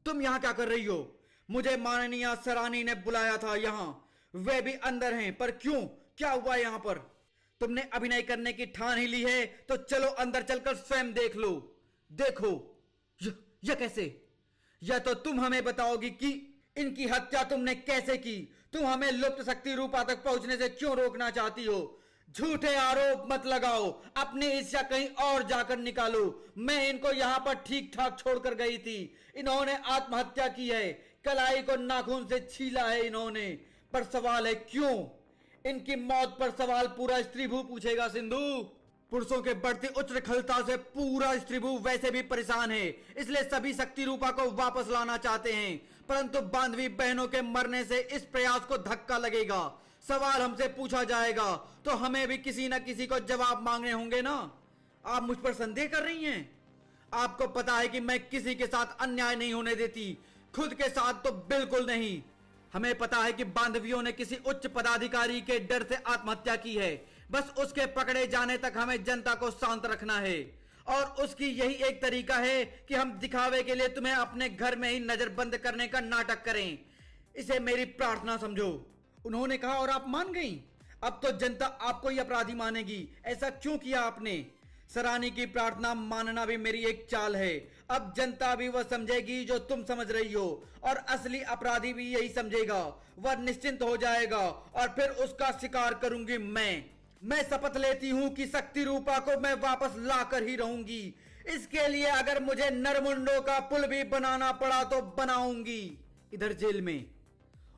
तुम यहाँ क्या कर रही हो? मुझे माननीय सरानी ने बुलाया था यहाँ, वे भी अंदर हैं, पर क्यों? क्या हुआ यहाँ पर? तुमने अभिनय करने की ठान ही ली है तो चलो अंदर चलकर स्वयं देख लो। देखो यह कैसे? यह तो तुम हमें बताओगी कि इनकी हत्या तुमने कैसे की। तुम हमें लुप्त शक्ति रूपा तक पहुंचने से क्यों रोकना चाहती हो? झूठे आरोप मत लगाओ, अपनी ईर्ष्या कहीं और जाकर निकालो। मैं इनको यहाँ पर ठीक ठाक छोड़कर गई थी, इन्होंने आत्महत्या की है, कलाई को नाखून से छीला है इन्होंने। पर सवाल है क्यों? इनकी मौत पर सवाल पूरा स्त्रीभू पूछेगा सिंधु। पुरुषों के बढ़ती उच्च खलता से पूरा स्त्रीभू वैसे भी परेशान है, इसलिए सभी शक्ति रूपा को वापस लाना चाहते हैं, परंतु बांधवी बहनों के मरने से इस प्रयास को धक्का लगेगा। सवाल हमसे पूछा जाएगा तो हमें भी किसी न किसी को जवाब मांगने होंगे ना। आप मुझ पर संदेह कर रही हैं? आपको पता है कि मैं किसी के साथ अन्याय नहीं होने देती, खुद के साथ तो बिल्कुल नहीं। हमें पता है कि बांधवियों ने किसी उच्च पदाधिकारी के डर से आत्महत्या की है, बस उसके पकड़े जाने तक हमें जनता को शांत रखना है, और उसकी यही एक तरीका है कि हम दिखावे के लिए तुम्हें अपने घर में ही नजरबंद करने का नाटक करें। इसे मेरी प्रार्थना समझो। उन्होंने कहा और आप मान गईं। अब तो जनता आपको ही अपराधी मानेगी। ऐसा क्यों किया आपने? सरानी की प्रार्थना मानना भी मेरी एक चाल है। अब जनता भी वह समझेगी जो तुम समझ रही हो, और असली अपराधी भी यही समझेगा। वह निश्चिंत हो जाएगा और फिर उसका शिकार करूंगी मैं शपथ लेती हूं कि शक्ति रूपा को मैं वापस लाकर ही रहूंगी। इसके लिए अगर मुझे नरमुंडों का पुल भी बनाना पड़ा तो बनाऊंगी। इधर जेल में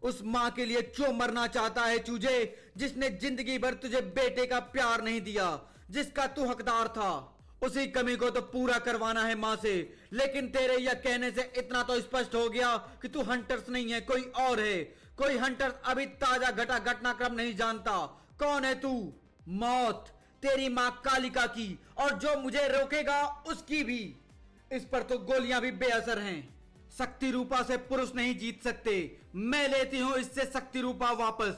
उस मां के लिए क्यों मरना चाहता है चूजे, जिसने जिंदगी भर तुझे बेटे का प्यार नहीं दिया, जिसका तू हकदार था? उसी कमी को तो पूरा करवाना है मां से। लेकिन तेरे यह कहने से इतना तो स्पष्ट हो गया कि तू हंटर्स नहीं है, कोई और है। कोई हंटर्स अभी ताजा घटा घटनाक्रम नहीं जानता। कौन है तू? मौत, तेरी मां कालिका की, और जो मुझे रोकेगा उसकी भी। इस पर तो गोलियां भी बेअसर हैं। शक्ति रूपा से पुरुष नहीं जीत सकते। मैं लेती हूं इससे शक्ति रूपा वापस।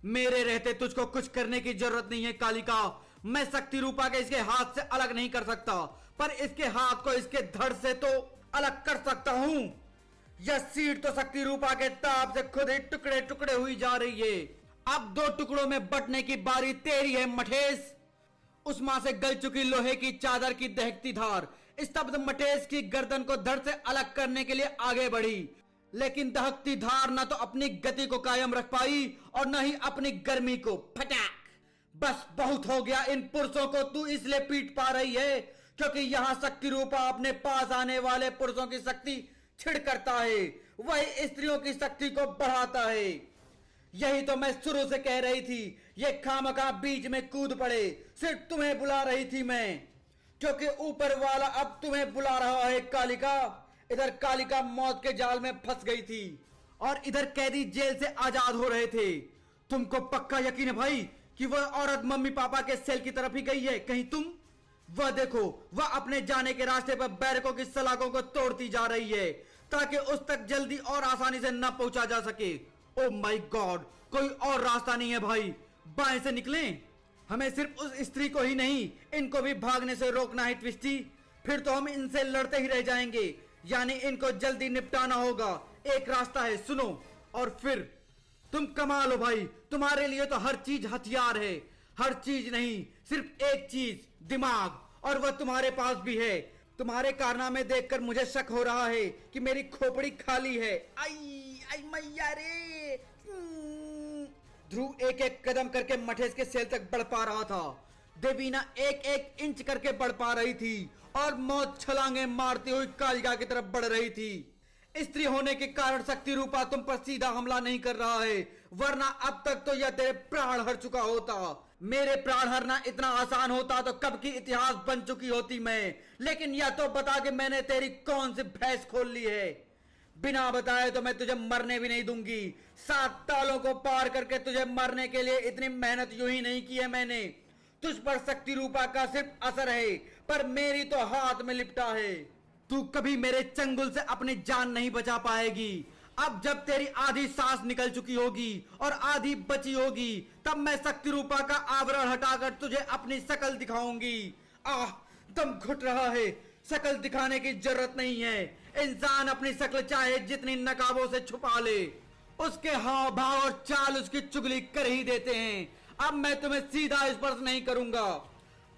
मेरे रहते तुझको कुछ करने की जरूरत नहीं है कालिका। मैं शक्ति रूपा के इसके हाथ से अलग नहीं कर सकता, पर इसके हाथ को इसके धड़ से तो अलग कर सकता हूं। यह सीट तो शक्ति रूपा के ताप से खुद ही टुकड़े टुकड़े हुई जा रही है। अब दो टुकड़ों में बंटने की बारी तेरी है मठेश। उस मां से गल चुकी लोहे की चादर की दहकती धार स्तब्ध मठेश की गर्दन को धड़ से अलग करने के लिए आगे बढ़ी, लेकिन दहकती धार न तो अपनी गति को कायम रख पाई और न ही अपनी गर्मी को। फटाक! बस बहुत हो गया। इन पुरुषों को तू इसलिए पीट पा रही है क्योंकि यहां शक्ति रूपा अपने पास आने वाले पुरुषों की शक्ति छिड़ करता है, वही स्त्रियों की शक्ति को बढ़ाता है। यही तो मैं शुरू से कह रही थी। ये खामखा बीच में कूद पड़े। सिर्फ तुम्हें बुला रही थी मैं, क्योंकि ऊपर वाला अब तुम्हें बुला रहा है कालिका। इधर कालिका मौत के जाल में फंस गई थी और इधर कैदी जेल से आजाद हो रहे थे। तुमको पक्का यकीन है भाई कि वह औरत मम्मी पापा के सेल की तरफ ही गई है? कहीं तुम वह देखो, वह अपने जाने के रास्ते पर बैरकों की सलाखों को तोड़ती जा रही है ताकि उस तक जल्दी और आसानी से न पहुंचा जा सके। ओ माय गॉड, कोई और रास्ता नहीं है भाई। बाएं से निकलें? हमें सिर्फ उस स्त्री को ही नहीं, इनको भी भागने से रोकना है ट्विस्टी। फिर तो हम इनसे लड़ते ही रह जाएंगे, यानी इनको जल्दी निपटाना होगा। एक रास्ता है, सुनो। और फिर तुम कमाल हो भाई, तुम्हारे लिए तो हर चीज हथियार है। हर चीज नहीं, सिर्फ एक चीज, दिमाग, और वह तुम्हारे पास भी है। तुम्हारे कारनामे देखकर मुझे शक हो रहा है कि मेरी खोपड़ी खाली है। आई आई मैया रे। ध्रुव एक एक कदम करके मठेश के सेल तक बढ़ पा रहा था। देवीना एक एक इंच करके बढ़ पा रही थी और मौत छलांगे मारती हुई कालिका की तरफ बढ़ रही थी। स्त्री होने के कारण शक्ति रूपा तुम पर सीधा हमला नहीं कर रहा है, वरना अब तक तो यह तेरे प्राण हर चुका होता। मेरे प्राण हरना इतना आसान होता तो कब की इतिहास बन चुकी होती मैं। लेकिन यह तो बता कि मैंने तेरी कौन सी भैंस खोल ली है। बिना बताए तो मैं तुझे मरने भी नहीं दूंगी। 7 तालों को पार करके तुझे मरने के लिए इतनी मेहनत यूं ही नहीं की है मैंने। तुझ पर शक्ति रूपा का सिर्फ असर है, पर मेरी तो हाथ में लिपटा है। तू कभी मेरे चंगुल से अपनी जान नहीं बचा पाएगी। अब जब तेरी आधी सांस निकल चुकी होगी और आधी बची होगी, तब मैं शक्ति रूपा का आवरण हटाकर तुझे अपनी शकल दिखाऊंगी। आह, दम घुट रहा है। शकल दिखाने की जरूरत नहीं है। इंसान अपनी शक्ल चाहे जितनी नकाबों से छुपा ले, उसके हाव भाव और चाल उसकी चुगली कर ही देते हैं। अब मैं तुम्हें सीधा स्पर्श नहीं करूंगा।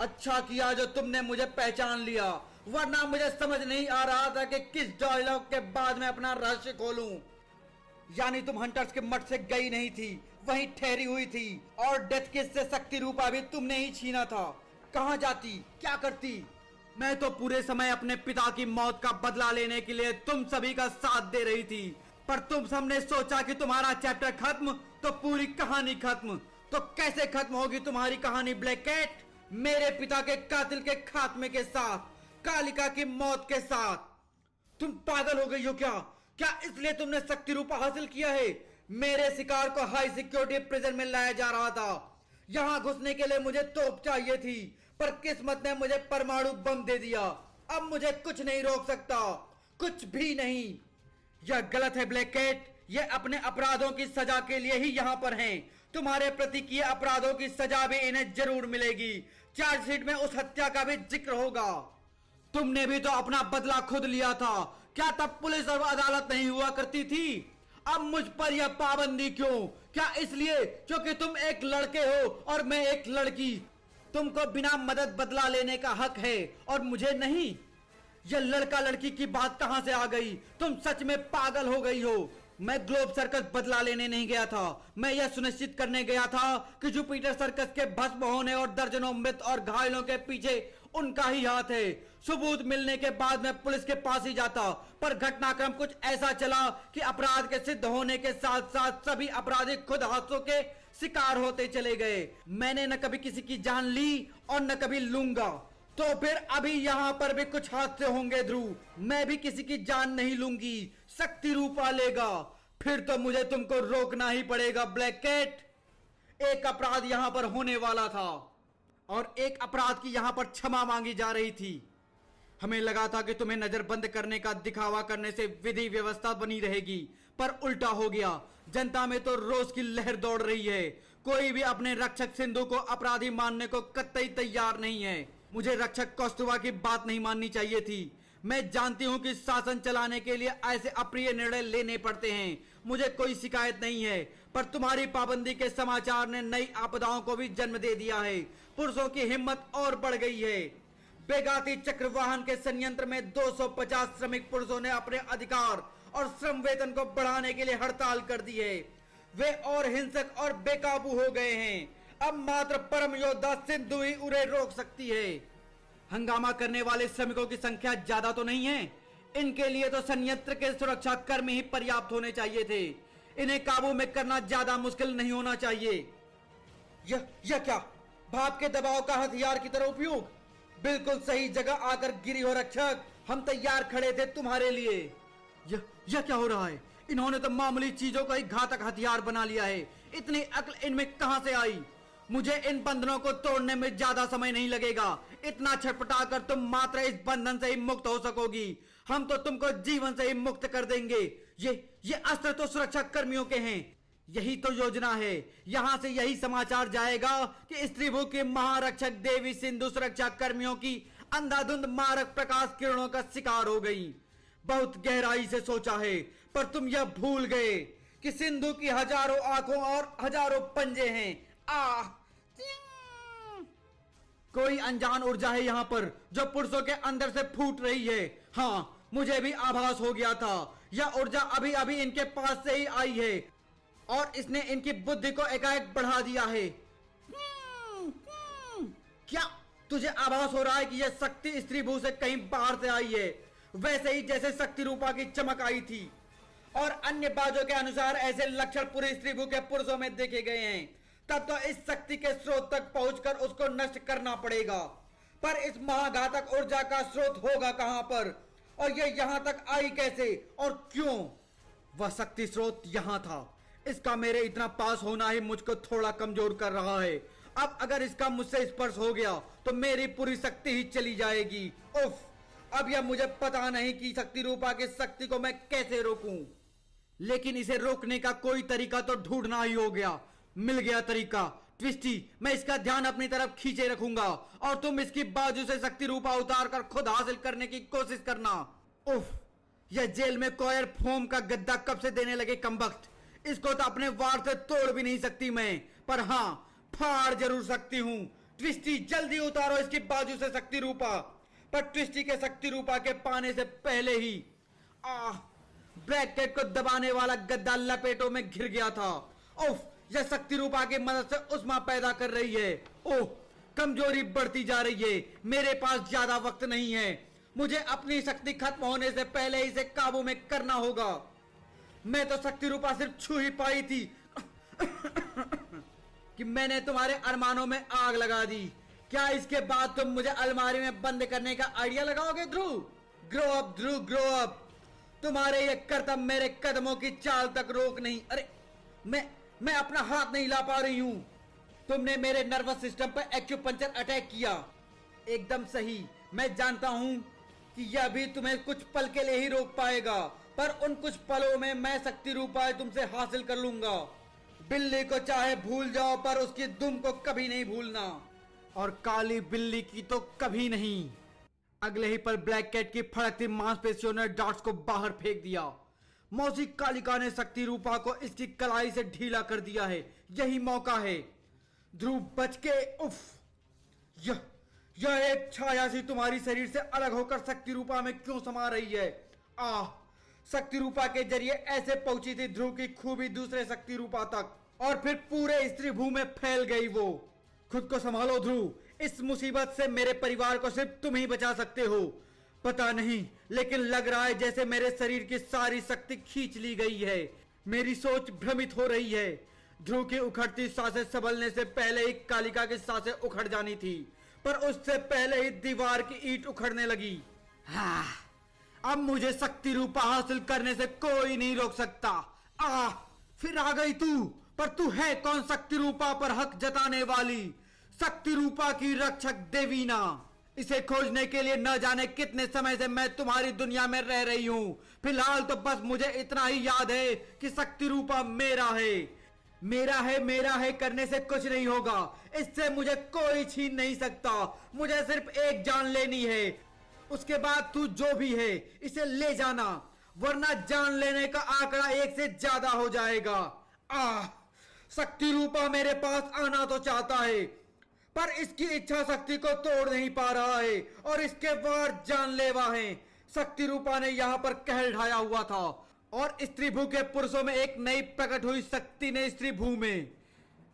अच्छा किया जो तुमने मुझे पहचान लिया, वरना मुझे समझ नहीं आ रहा था कि किस डायलॉग के बाद मैं अपना रहस्य खोलूं। यानी तुम हंटर्स के मठ से गई नहीं थी, वहीं ठहरी हुई थी, और डेथ किस से शक्ति रूपा भी तुमने ही छीना था। कहां जाती, क्या करती? मैं तो पूरे समय अपने पिता की मौत का बदला लेने के लिए तुम सभी का साथ दे रही थी, पर तुम सबने सोचा कि तुम्हारा चैप्टर खत्म तो पूरी कहानी खत्म। तो कैसे खत्म होगी तुम्हारी कहानी ब्लैक कैट? मेरे पिता के कातिल के खात्मे के साथ, कालिका की मौत के साथ। तुम पागल हो गई हो क्या? क्या इसलिए तुमने शक्ति रूपा हासिल किया है? मेरे शिकार को हाई सिक्योरिटी प्रिजन में लाया जा रहा था। यहां घुसने के लिए मुझे तोप चाहिए थी, पर किस्मत ने मुझे परमाणु बम दे दिया। अब मुझे कुछ नहीं रोक सकता, कुछ भी नहीं। यह गलत है ब्लैक कैट। ये अपने अपराधों की सजा के लिए ही यहाँ पर हैं। तुम्हारे प्रति किए अपराधों की सजा भी इन्हें जरूर मिलेगी। चार्जशीट में उस हत्या का भी जिक्र होगा। तुमने भी तो अपना बदला खुद लिया था। क्या तब पुलिस और अदालत नहीं हुआ करती थी? अब मुझ पर यह पाबंदी क्यों? क्या इसलिए क्योंकि तुम एक लड़के हो और मैं एक लड़की? तुमको बिना मदद बदला लेने का हक है और मुझे नहीं। यह लड़का लड़की की बात कहां से आ गई? तुम सच में पागल हो गई हो। मैं ग्लोब सर्कस बदला लेने नहीं गया था। मैं यह सुनिश्चित करने गया था कि जुपिटर सर्कस के भस्म होने और दर्जनों मृत और घायलों के पीछे उनका ही हाथ है। सबूत मिलने के बाद मैं पुलिस के पास ही जाता, पर घटनाक्रम कुछ ऐसा चला कि अपराध के सिद्ध होने के साथ साथ सभी अपराधी खुद हादसों के शिकार होते चले गए। मैंने न कभी किसी की जान ली और न कभी लूंगा। तो फिर अभी यहाँ पर भी कुछ हादसे होंगे ध्रुव। मैं भी किसी की जान नहीं लूंगी, शक्ति रूपा लेगा। फिर तो मुझे तुमको रोकना ही पड़ेगा ब्लैक कैट। एक अपराध यहाँ पर होने वाला था और एक अपराध की यहाँ पर क्षमा मांगी जा रही थी। हमें लगा था कि तुम्हें नजरबंद करने का दिखावा करने से विधि व्यवस्था बनी रहेगी, पर उल्टा हो गया। जनता में तो रोष की लहर दौड़ रही है। कोई भी अपने रक्षक सिंधु को अपराधी मानने को कतई तैयार नहीं है। मुझे रक्षक कौस्तुभा की बात नहीं माननी चाहिए थी। मैं जानती हूँ कि शासन चलाने के लिए ऐसे अप्रिय निर्णय लेने पड़ते हैं। मुझे कोई शिकायत नहीं है, पर तुम्हारी पाबंदी के समाचार ने नई आपदाओं को भी जन्म दे दिया है। पुरुषों की हिम्मत और बढ़ गई है। बेगाती चक्रवाहन के संयंत्र में 250 श्रमिक पुरुषों ने अपने अधिकार और श्रम वेतन को बढ़ाने के लिए हड़ताल कर दी है। वे और हिंसक और बेकाबू हो गए हैं। अब मात्र परम योद्धा सिंधु ही उन्हें रोक सकती है। हंगामा करने वाले श्रमिकों की संख्या ज्यादा तो नहीं है। इनके लिए तो संयंत्र के सुरक्षा कर्मी ही पर्याप्त होने चाहिए थे। इन्हें काबू में करना ज्यादा मुश्किल नहीं होना चाहिए। यह क्या? भाप के दबाव का हथियार की तरह उपयोग? बिल्कुल सही जगह आकर गिरी हो रक्षक। हम तैयार खड़े थे तुम्हारे लिए। यह क्या हो रहा है? इन्होंने तो मामूली चीजों का ही घातक हथियार बना लिया है। इतनी अक्ल इनमें कहां से आई? मुझे इन बंधनों को तोड़ने में ज्यादा समय नहीं लगेगा। इतना छटपटा कर तुम मात्र इस बंधन से ही मुक्त हो सकोगी। हम तो तुमको जीवन से ही मुक्त कर देंगे। ये अस्त्र तो सुरक्षा कर्मियों के हैं। यही तो योजना है। यहाँ से यही समाचार जाएगा कि स्त्रीभू की महारक्षक देवी सिंधु सुरक्षा कर्मियों की अंधाधुंध मारक प्रकाश किरणों का शिकार हो गई। बहुत गहराई से सोचा है, पर तुम यह भूल गए कि सिंधु की हजारों आंखों और हजारों पंजे हैं। कोई अनजान ऊर्जा है यहाँ पर जो पुरुषों के अंदर से फूट रही है। हाँ, मुझे भी आभास हो गया था। यह ऊर्जा अभी अभी इनके पास से ही आई है और इसने इनकी बुद्धि को एकाएक बढ़ा दिया है। क्या तुझे आभास हो रहा है कि यह शक्ति स्त्रीभू से कहीं बाहर से आई है? वैसे ही जैसे शक्ति रूपा की चमक आई थी। और अन्य बाजों के अनुसार ऐसे लक्षण पूरे स्त्रीभू के पुरुषों में देखे गए हैं। तब तो इस शक्ति के स्रोत तक पहुंचकर उसको नष्ट करना पड़ेगा। पर इस महाघातक ऊर्जा का स्रोत होगा कहां पर? और यह यहां तक आई कैसे और क्यों? वह शक्ति स्रोत यहां था। इसका मेरे इतना पास होना ही मुझको थोड़ा कमजोर कर रहा है। अब अगर इसका मुझसे स्पर्श हो गया तो मेरी पूरी शक्ति ही चली जाएगी। उफ, अब यह मुझे पता नहीं कि शक्ति रूपा की शक्ति को मैं कैसे रोकूं, लेकिन इसे रोकने का कोई तरीका तो ढूंढना ही हो गया। मिल गया तरीका। ट्विस्टी, मैं इसका ध्यान अपनी तरफ खींचे रखूंगा और तुम इसकी बाजू से शक्ति रूपा उतार कर खुद हासिल करने की कोशिश करना। उफ, यह जेल में कॉयर फोम का गद्दा कब से देने लगे कमबख्त। इसको तो अपने वार से तोड़ भी नहीं सकती मैं, पर हाँ फाड़ जरूर सकती हूँ। ट्विस्टी, जल्दी उतारो इसकी बाजू से शक्ति रूपा। पर ट्विस्टी के शक्ति रूपा के पाने से पहले ही ब्लैक कैट को दबाने वाला गद्दा लपेटों में घिर गया था। उफ, यह शक्ति रूपा की मदद से उष्मा पैदा कर रही है। ओह, कमजोरी बढ़ती जा रही है। मेरे पास ज्यादा वक्त नहीं है। मुझे अपनी शक्ति खत्म होने से पहले इसे काबू में करना होगा। मैं तो शक्ति रूपा सिर्फ छू ही पाई थी कि मैंने तुम्हारे अरमानों में आग लगा दी। क्या इसके बाद तुम मुझे अलमारी में बंद करने का आइडिया लगाओगे ध्रुव? ग्रो अप ध्रुव, ग्रो अप। तुम्हारे ये करतब मेरे कदमों की चाल तक रोक नहीं। अरे मैं अपना हाथ नहीं ला पा रही हूं। तुमने मेरे नर्वस सिस्टम पर एक्यूपंक्चर अटैक किया। एकदम सही। मैं जानता हूं कि यह भी तुम्हें कुछ पल के लिए ही रोक पाएगा, पर उन कुछ पलों में मैं शक्ति रूपा तुमसे हासिल कर लूंगा। बिल्ली को चाहे भूल जाओ, पर उसकी दुम को कभी नहीं भूलना, और काली बिल्ली की तो कभी नहीं। अगले ही पल ब्लैक कैट की फड़कती मांसपेशियों ने डॉट्स को बाहर फेंक दिया। मौसी कालिका ने शक्ति रूपा को इसकी कलाई से ढीला कर दिया है। यही मौका है। ध्रुव बच के। उफ, यह एक छाया सी तुम्हारी शरीर से अलग होकर शक्ति रूपा में क्यों समा रही है? शक्ति रूपा के जरिए ऐसे पहुंची थी ध्रुव की खूबी दूसरे शक्ति रूपा तक, और फिर पूरे स्त्री भू में फैल गई वो। खुद को संभालो ध्रुव, इस मुसीबत से मेरे परिवार को सिर्फ तुम ही बचा सकते हो। पता नहीं, लेकिन लग रहा है जैसे मेरे शरीर की सारी शक्ति खींच ली गई है। मेरी सोच भ्रमित हो रही है। ध्रुव की उखड़ती सांसें संभलने से पहले ही कालिका की सांसें उखड़ जानी थी, पर उससे पहले ही दीवार की ईंट उखड़ने लगी। अब मुझे शक्ति रूपा हासिल करने से कोई नहीं रोक सकता। फिर आ गई तू। पर तू है कौन शक्ति रूपा पर हक जताने वाली? शक्ति रूपा की रक्षक देवीना। इसे खोजने के लिए न जाने कितने समय से मैं तुम्हारी दुनिया में रह रही हूँ। फिलहाल तो बस मुझे इतना ही याद है कि शक्ति रूपा मेरा है। मेरा है करने से कुछ नहीं होगा। इससे मुझे कोई छीन नहीं सकता। मुझे सिर्फ एक जान लेनी है। उसके बाद तू जो भी है इसे ले जाना, वरना जान लेने का आंकड़ा 1 से ज्यादा हो जाएगा। शक्ति रूपा मेरे पास आना तो चाहता है, पर इसकी इच्छा शक्ति को तोड़ नहीं पा रहा है, और इसके वार जानलेवा हैं। शक्ति रूपा ने यहाँ पर कहर ढाया हुआ था, और स्त्री भू के पुरुषों में एक नई प्रकट हुई शक्ति ने स्त्री भू में,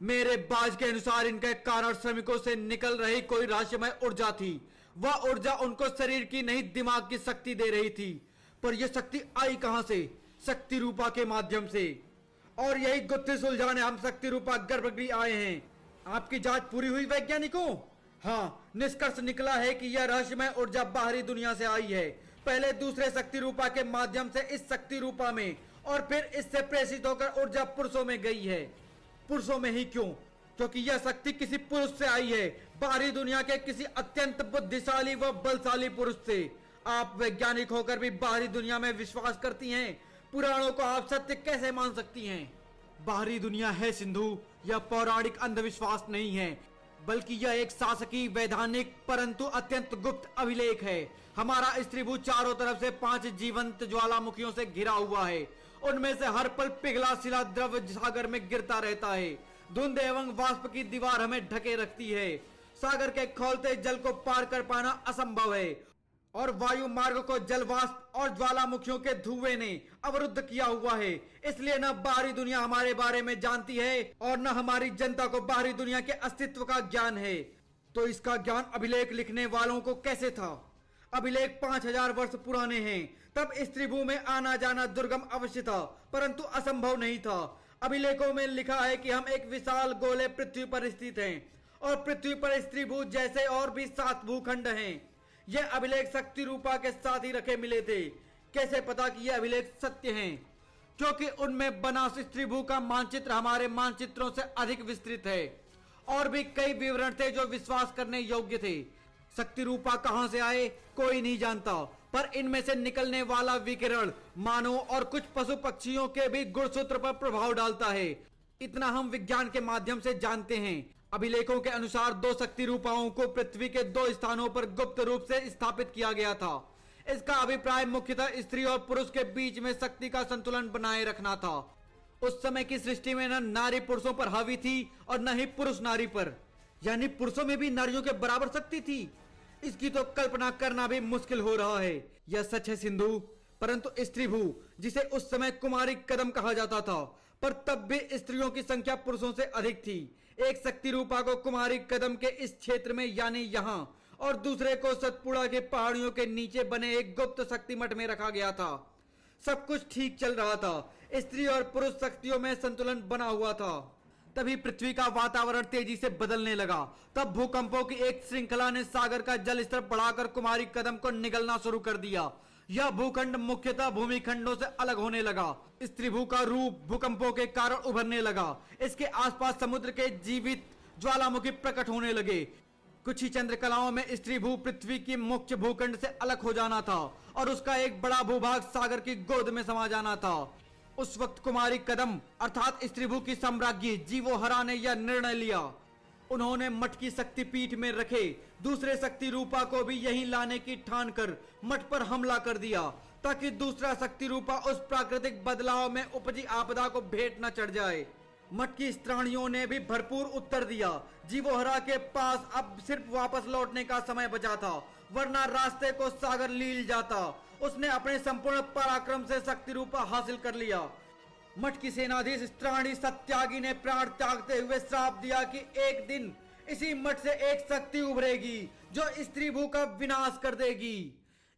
मेरे बाज के अनुसार इनके कारण श्रमिकों से निकल रही कोई रहस्यमय ऊर्जा थी। वह ऊर्जा उनको शरीर की नहीं दिमाग की शक्ति दे रही थी। पर यह शक्ति आई कहां से? शक्ति रूपा के माध्यम से। और यही गुत्थी सुलझाने हम शक्ति रूपा गर्भगृह आए हैं। आपकी जांच पूरी हुई वैज्ञानिकों? हाँ, निष्कर्ष निकला है कि यह रहस्यमय ऊर्जा बाहरी दुनिया से आई है। पहले दूसरे शक्ति रूपा के माध्यम से इस शक्ति रूपा में, और फिर इससे प्रेषित होकर ऊर्जा पुरुषों में गई है। पुरुषों में ही क्यों? क्योंकि यह शक्ति किसी पुरुष से आई है, बाहरी दुनिया के किसी अत्यंत बुद्धिशाली व बलशाली पुरुष से। आप वैज्ञानिक होकर भी बाहरी दुनिया में विश्वास करती हैं। पुराणों को आप सत्य कैसे मान सकती हैं? बाहरी दुनिया है सिंधु, यह पौराणिक अंधविश्वास नहीं है, बल्कि यह एक शासकीय वैधानिक परंतु अत्यंत गुप्त अभिलेख है। हमारा स्त्रीभू चारों तरफ से 5 जीवंत ज्वालामुखियों से घिरा हुआ है। उनमें से हर पल पिघला शिला द्रव सागर में गिरता रहता है। धुंध एवं वाष्प की दीवार हमें ढके रखती है। सागर के खौलते जल को पार कर पाना असंभव है, और वायु मार्ग को जलवाष्प और ज्वालामुखियों के धुएं ने अवरुद्ध किया हुआ है। इसलिए न बाहरी दुनिया हमारे बारे में जानती है, और न हमारी जनता को बाहरी दुनिया के अस्तित्व का ज्ञान है। तो इसका ज्ञान अभिलेख लिखने वालों को कैसे था? अभिलेख 5000 वर्ष पुराने हैं। तब स्त्रीभू में आना जाना दुर्गम अवश्य था, परंतु असंभव नहीं था। अभिलेखों में लिखा है कि हम एक विशाल गोले पृथ्वी पर स्थित हैं, और पृथ्वी पर स्त्रीभू जैसे और भी 7 भूखंड हैं। यह अभिलेख शक्ति रूपा के साथ ही रखे मिले थे। कैसे पता कि यह अभिलेख सत्य हैं? क्योंकि उनमें बना स्त्रीभू का मानचित्र हमारे मानचित्रों से अधिक विस्तृत है, और भी कई विवरण थे जो विश्वास करने योग्य थे। शक्ति रूपा कहां से आए कोई नहीं जानता, पर इनमें से निकलने वाला विकिरण मानव और कुछ पशु पक्षियों के भी गुणसूत्र पर प्रभाव डालता है। इतना हम विज्ञान के माध्यम से जानते हैं। अभिलेखों के अनुसार दो शक्ति रूपाओं को पृथ्वी के दो स्थानों पर गुप्त रूप से स्थापित किया गया था। इसका अभिप्राय मुख्यतः स्त्री और पुरुष के बीच में शक्ति का संतुलन बनाए रखना था। उस समय की सृष्टि में न नारी पुरुषों पर हावी थी और न ही पुरुष नारी पर, यानी पुरुषों में भी नारियों के बराबर शक्ति थी। इसकी तो कल्पना करना भी मुश्किल हो रहा है। यह सच है सिंधु, परंतु स्त्री भू जिसे उस समय कुमारी कदम कहा जाता था, पर तब भी स्त्रियों की संख्या पुरुषों से अधिक थी। एक शक्ति रूपा को कुमारी कदम के इस क्षेत्र में यानी यहाँ, और दूसरे को सतपुड़ा के पहाड़ियों के नीचे बने एक गुप्त शक्ति मठ में रखा गया था। सब कुछ ठीक चल रहा था, स्त्री और पुरुष शक्तियों में संतुलन बना हुआ था। तभी पृथ्वी का वातावरण तेजी से बदलने लगा। तब भूकंपों की एक श्रृंखला ने सागर का जल स्तर बढ़ाकर कुमारी कदम को निगलना शुरू कर दिया। यह भूखंड मुख्यतः भूमिखंडों से अलग होने लगा। स्त्रीभू का रूप भूकंपों के कारण उभरने लगा। इसके आसपास समुद्र के जीवित ज्वालामुखी प्रकट होने लगे। कुछ ही चंद्रकलाओं में स्त्रीभू पृथ्वी की मुख्य भूखंड से अलग हो जाना था और उसका एक बड़ा भूभाग सागर की गोद में समा जाना था। उस वक्त कुमारी कदम अर्थात स्त्रीभू की सम्राज्ञी जीवोहरा ने यह निर्णय लिया। उन्होंने मठ की शक्तिपीठ में रखे दूसरे शक्ति रूपा को भी यहीं लाने की ठान कर मठ पर हमला कर दिया, ताकि दूसरा शक्ति रूपा उस प्राकृतिक बदलाव में उपजी आपदा को भेंट न चढ़ जाए। मठ की स्त्राणियों ने भी भरपूर उत्तर दिया। जीवोहरा के पास अब सिर्फ वापस लौटने का समय बचा था, वरना रास्ते को सागर लील जाता। उसने अपने संपूर्ण पराक्रम से शक्ति रूपा हासिल कर लिया। मठ की सेनाधीश स्त्राणी सत्यागी ने प्राण त्यागते हुए श्राप दिया कि एक दिन इसी मठ से एक शक्ति उभरेगी जो स्त्रीभू का विनाश कर देगी।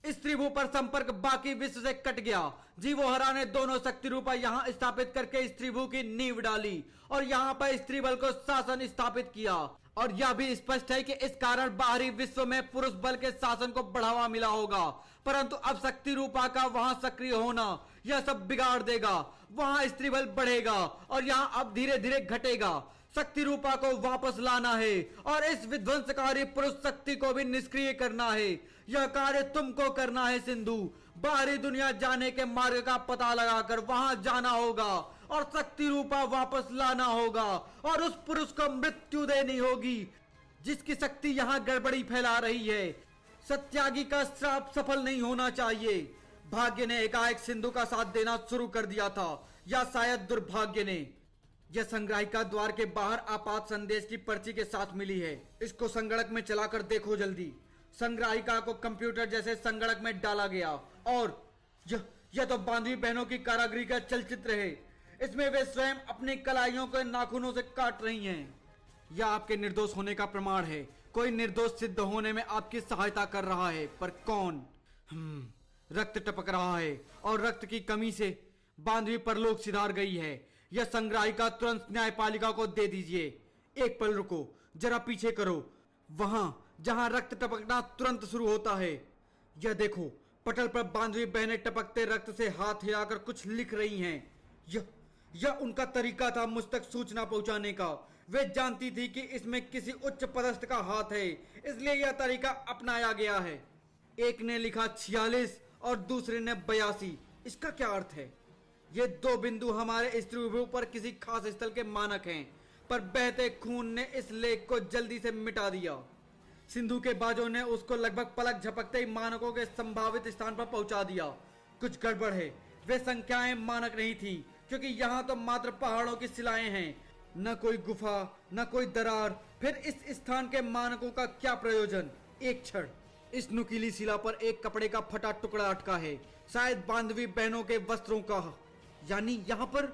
स्त्रीभू पर संपर्क बाकी विश्व से कट गया। जीवोहरा ने दोनों शक्ति रूपा यहाँ स्थापित करके स्त्रीभू की नींव डाली और यहाँ पर स्त्री बल को शासन स्थापित किया। और यह भी स्पष्ट है कि इस कारण बाहरी विश्व में पुरुष बल के शासन को बढ़ावा मिला होगा, परंतु अब शक्ति रूपा का वहां सक्रिय होना यह सब बिगाड़ देगा। वहां स्त्री बल बढ़ेगा और यहाँ अब धीरे धीरे घटेगा। शक्ति रूपा को वापस लाना है और इस विध्वंसकारी पुरुष शक्ति को भी निष्क्रिय करना है। यह कार्य तुमको करना है सिंधु। बाहरी दुनिया जाने के मार्ग का पता लगाकर वहां जाना होगा और शक्ति रूपा वापस लाना होगा और उस पुरुष को मृत्यु देनी होगी जिसकी शक्ति यहाँ गड़बड़ी फैला रही है। सत्यागी का श्राप सफल नहीं होना चाहिए। भाग्य ने एकाएक सिंधु का साथ देना शुरू कर दिया था, या शायद दुर्भाग्य ने। यह संग्राहिका द्वार के बाहर आपात संदेश की पर्ची के साथ मिली है। इसको संगणक में चलाकर देखो जल्दी। संग्राहिका को कंप्यूटर जैसे संगणक में डाला गया और यह तो बांधवी बहनों की कारागरी का चलचित्र है। इसमें वे स्वयं अपनी कलाइयों को नाखूनों से काट रही हैं। यह आपके निर्दोष होने का प्रमाण है। कोई निर्दोष सिद्ध होने में आपकी सहायता कर रहा है, पर कौन? रक्त टपक रहा है और रक्त की कमी से बांधवी परलोक सिधार गई है। यह संग्राहिका तुरंत न्यायपालिका को दे दीजिए। एक पल रुको, जरा पीछे करो। वहां जहां रक्त टपकना तुरंत शुरू होता है, यह देखो पटल पर बांधवी बहनें टपकते रक्त से हाथ हिलाकर कुछ लिख रही हैं। यह उनका तरीका था मुझ तक सूचना पहुंचाने का। वे जानती थी कि इसमें किसी उच्च पदस्थ का हाथ है, इसलिए यह तरीका अपनाया गया है। एक ने लिखा 46 और दूसरे ने 82। इसका क्या अर्थ है? ये दो बिंदु हमारे स्त्रीभू पर किसी खास स्थल के मानक हैं, पर बहते खून ने इस लेख को जल्दी से मिटा दिया। सिंधु के बाजों ने उसको लगभग पलक झपकते ही मानकों के संभावित स्थान पर पहुंचा दिया। कुछ गड़बड़ है। वे संख्याएं मानक नहीं थी, क्योंकि यहाँ तो मात्र पहाड़ों की शिलाएं हैं, न कोई गुफा न कोई दरार। फिर इस स्थान के मानकों का क्या प्रयोजन? एक क्षण, इस नुकीली शिला पर एक कपड़े का फटा टुकड़ा अटका है, शायद बांधवी बहनों के वस्त्रों का। यानी यहाँ पर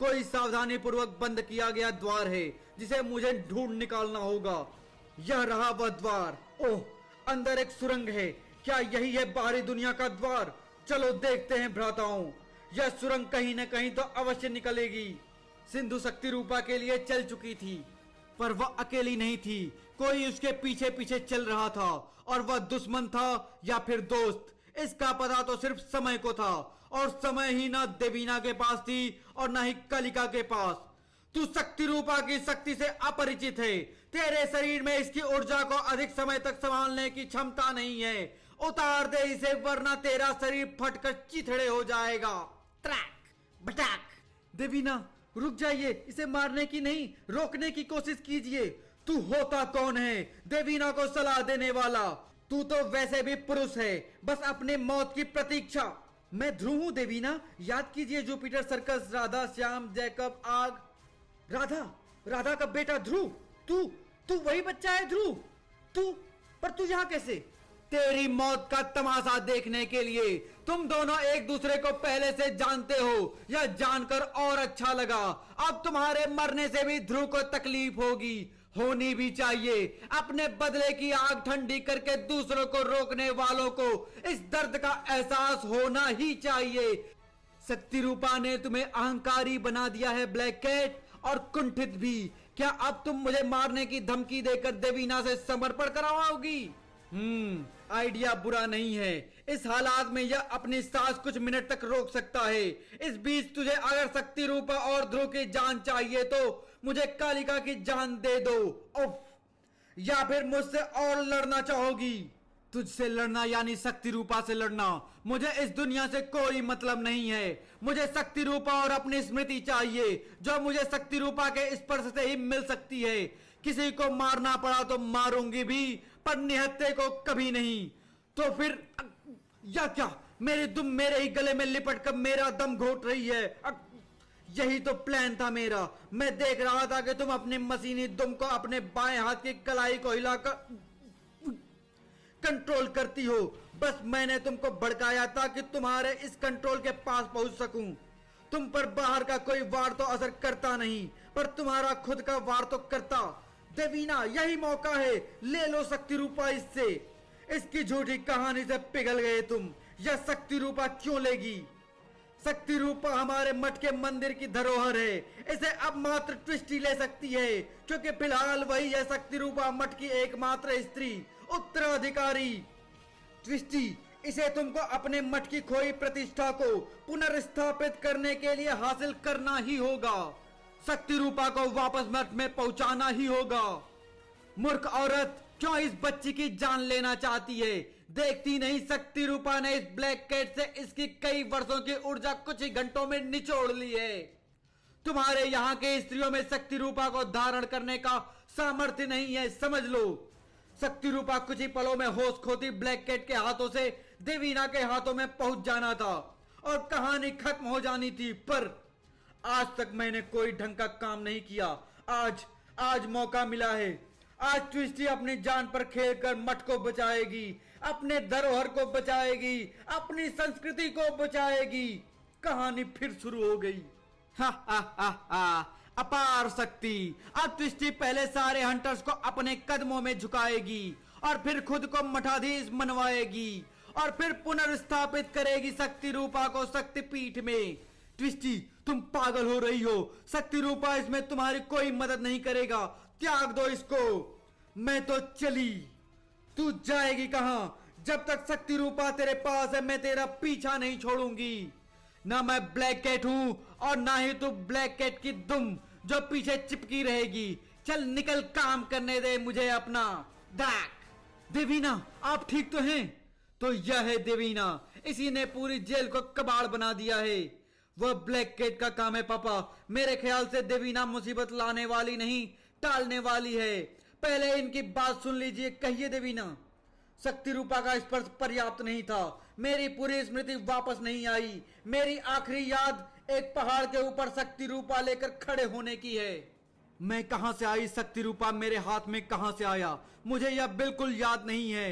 कोई सावधानी पूर्वक बंद किया गया द्वार है जिसे मुझे ढूंढ निकालना होगा। यह रहा वह द्वार। ओह, अंदर एक सुरंग है। क्या यही है बाहरी दुनिया का द्वार? चलो देखते हैं भ्राताओं। यह सुरंग कहीं न कहीं तो अवश्य निकलेगी। सिंधु शक्ति रूपा के लिए चल चुकी थी, पर वह अकेली नहीं थी। कोई उसके पीछे पीछे चल रहा था, और वह दुश्मन था या फिर दोस्त, इसका पता तो सिर्फ समय को था। और समय ही ना देवीना के पास थी और ना ही कलिका के पास। तू शक्ति रूपा की शक्ति से अपरिचित है। तेरे शरीर में इसकी ऊर्जा को अधिक समय तक संभालने की क्षमता नहीं है। उतार दे इसे, वरना तेरा शरीर फटकर चिथड़े हो जाएगा। ट्रैक बटाक। देवीना रुक जाइए, इसे मारने की नहीं, रोकने की कोशिश कीजिए। तू होता कौन है देवीना को सलाह देने वाला? तू तो वैसे भी पुरुष है, बस अपने मौत की प्रतीक्षा। मैं ध्रुव हूं देवीना, याद कीजिए Jupiter circus, Radha, Shyam, Jacob, आग। राधा का बेटा ध्रुव। तू वही बच्चा है ध्रुव। पर तू यहाँ कैसे? तेरी मौत का तमाशा देखने के लिए। तुम दोनों एक दूसरे को पहले से जानते हो, यह जानकर और अच्छा लगा। अब तुम्हारे मरने से भी ध्रुव को तकलीफ होगी, होनी भी चाहिए। अपने बदले की आग ठंडी करके दूसरों को रोकने वालों को इस दर्द का एहसास होना ही चाहिए। शक्ति रूपा ने तुम्हें अहंकारी बना दिया है ब्लैक कैट, और कुंठित भी। क्या अब तुम मुझे मारने की धमकी देकर देवीना से समर्पण करवाओगी? आइडिया बुरा नहीं है। इस हालात में यह अपनी सांस कुछ मिनट तक रोक सकता है। इस बीच तुझे अगर शक्ति रूपा और ध्रुव की जान चाहिए तो मुझे कालिका की जान दे दो। उफ, या फिर मुझसे और लड़ना चाहोगी? तुझसे लड़ना यानी शक्ति रूपा से लड़ना। मुझे इस दुनिया से कोई मतलब नहीं है। मुझे शक्ति रूपा और अपनी स्मृति चाहिए, जो मुझे शक्ति रूपा के स्पर्श से ही मिल सकती है। किसी को मारना पड़ा तो मारूंगी भी, पर निहत्थे को कभी नहीं। तो फिर या क्या मेरे ही गले में लिपट कर मेरा दम घोट रही है? यही तो प्लान था मेरा। मैं देख रहा था कि तुम अपने मशीनी दुम को अपने बाएं हाथ की कलाई को हिलाकर कंट्रोल करती हो। बस मैंने तुमको भड़काया था कि तुम्हारे इस कंट्रोल के पास पहुंच सकूं। तुम पर बाहर का कोई वार तो असर करता नहीं, पर तुम्हारा खुद का वार तो करता। देवीना यही मौका है, ले लो शक्ति रूपा इससे। इसकी झूठी कहानी से पिघल गए तुम। यह शक्ति रूपा क्यों लेगी? शक्ति रूपा हमारे मठ के मंदिर की धरोहर है। इसे अब मात्र ट्विस्टी ले सकती है, क्योंकि फिलहाल वही है शक्ति रूपा मठ की एकमात्र स्त्री, उत्तराधिकारी। ट्विस्टी, इसे तुमको अपने मठ की खोई प्रतिष्ठा को पुनर्स्थापित करने के लिए हासिल करना ही होगा। शक्ति रूपा को वापस मठ में पहुंचाना ही होगा। मूर्ख औरत, क्यों इस बच्ची की जान लेना चाहती है? देखती नहीं शक्ति रूपा ने इस ब्लैक कैट से इसकी कई वर्षों की ऊर्जा कुछ ही घंटों में निचोड़ ली है। तुम्हारे यहाँ के स्त्रियों में शक्ति रूपा को धारण करने का सामर्थ्य नहीं है, समझ लो। शक्ति रूपा कुछ ही पलों में होश खोती ब्लैक कैट के हाथों से देवीना के हाथों में पहुंच जाना था और कहानी खत्म हो जानी थी। पर आज तक मैंने कोई ढंग का काम नहीं किया। आज मौका मिला है। आज ट्विस्टी अपनी जान पर खेलकर मठ को बचाएगी, अपने धरोहर को बचाएगी, अपनी संस्कृति को बचाएगी। कहानी फिर शुरू हो गई। हा अपार शक्ति। अब ट्विस्टी पहले सारे हंटर्स को अपने कदमों में झुकाएगी और फिर खुद को मठाधीश मनवाएगी और फिर पुनर्स्थापित करेगी शक्ति रूपा को शक्तिपीठ में। ट्विस्टी, तुम पागल हो रही हो। शक्ति रूपा इसमें तुम्हारी कोई मदद नहीं करेगा। त्याग दो इसको। मैं तो चली। तू जाएगी कहां? जब तक शक्ति रूपा तेरे पास है मैं तेरा पीछा नहीं छोड़ूंगी। ना मैं ब्लैक कैट हूं और ना ही तू ब्लैक कैट की दुम जो पीछे चिपकी रहेगी। चल निकल, काम करने दे मुझे अपना। देवीना, आप ठीक तो हैं? तो यह है देवीना। इसी ने पूरी जेल को कबाड़ बना दिया है। वह ब्लैक कैट का काम है पापा। मेरे ख्याल से देवीना मुसीबत लाने वाली नहीं, टालने वाली है। पहले इनकी बात सुन लीजिए। कहिए देवीना। शक्ति रूपा का स्पर्श पर्याप्त नहीं था। मेरी पूरी स्मृति वापस नहीं आई। मेरी आखिरी याद एक पहाड़ के ऊपर शक्ति रूपा लेकर खड़े होने की है। मैं कहां से आई शक्ति रूपा मेरे हाथ में कहां से आया मुझे यह बिल्कुल याद नहीं है।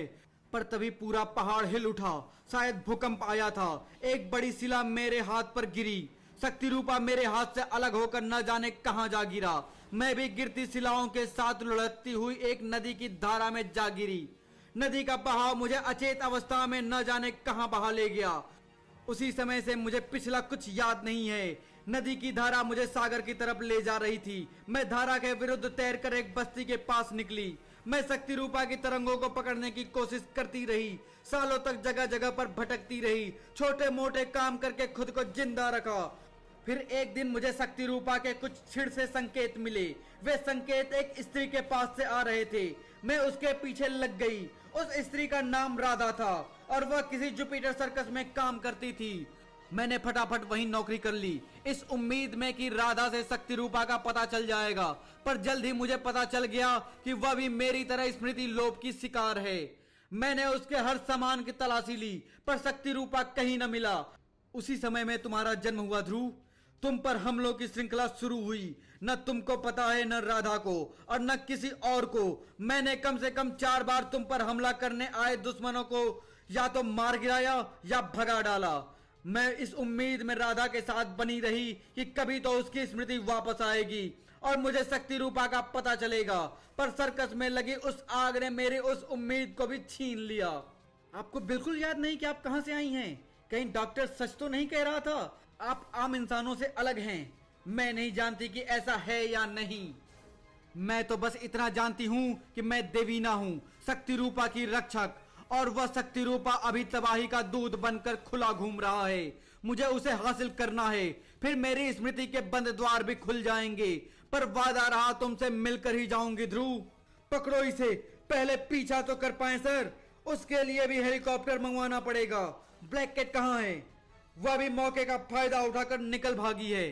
पर तभी पूरा पहाड़ हिल उठा। शायद भूकंप आया था। एक बड़ी शिला मेरे हाथ पर गिरी। शक्ति रूपा मेरे हाथ से अलग होकर न जाने कहां जा गिरा। मैं भी गिरती शिलाओं के साथ लुढ़कती हुई एक नदी की धारा में जा गिरी। नदी का बहाव मुझे अचेत अवस्था में न जाने कहां बहा ले गया। उसी समय से मुझे पिछला कुछ याद नहीं है। नदी की धारा मुझे सागर की तरफ ले जा रही थी। मैं धारा के विरुद्ध तैरकर एक बस्ती के पास निकली। मैं शक्ति रूपा की तरंगों को पकड़ने की कोशिश करती रही। सालों तक जगह जगह पर भटकती रही। छोटे मोटे काम करके खुद को जिंदा रखा। फिर एक दिन मुझे शक्ति रूपा के कुछ छिड़ से संकेत मिले। वे संकेत एक स्त्री के पास से आ रहे थे। मैं उसके पीछे लग गई। उस स्त्री का नाम राधा था और वह किसी जुपिटर सर्कस में काम करती थी। मैंने फटाफट वहीं नौकरी कर ली, इस उम्मीद में कि राधा से शक्ति रूपा का पता चल जाएगा। पर जल्द ही मुझे पता चल गया कि वह भी मेरी तरह स्मृति लोभ की शिकार है। मैंने उसके हर सामान की तलाशी ली, पर शक्ति रूपा कहीं न मिला। उसी समय में तुम्हारा जन्म हुआ ध्रुव। तुम पर हमलों की श्रृंखला शुरू हुई। न तुमको पता है, न राधा को, और न किसी और को। मैंने कम से कम 4 बार तुम पर हमला करने आए दुश्मनों को या तो मार गिराया या भगा डाला। मैं इस उम्मीद में राधा के साथ बनी रही कि कभी तो उसकी स्मृति वापस आएगी और मुझे शक्ति रूपा का पता चलेगा। पर सर्कस में लगी उस आग ने मेरी उस उम्मीद को भी छीन लिया। आपको बिल्कुल याद नहीं कि आप कहां से आई हैं? कहीं डॉक्टर सच तो नहीं कह रहा था? आप आम इंसानों से अलग हैं। मैं नहीं जानती कि ऐसा है या नहीं। मैं तो बस इतना जानती हूँ कि मैं देवीना हूँ, शक्ति रूपा की रक्षक, और वह शक्ति रूपा अभी तबाही का दूध बनकर खुला घूम रहा है। मुझे उसे हासिल करना है, फिर मेरी स्मृति के बंद द्वार भी खुल जाएंगे। पर वादा रहा, तुमसे मिलकर ही जाऊंगी ध्रुव। पकड़ो इसे, पहले पीछा तो कर पाए सर। उसके लिए भी हेलीकॉप्टर मंगवाना पड़ेगा। ब्लैक कैट कहाँ है? वह भी मौके का फायदा उठाकर निकल भागी है।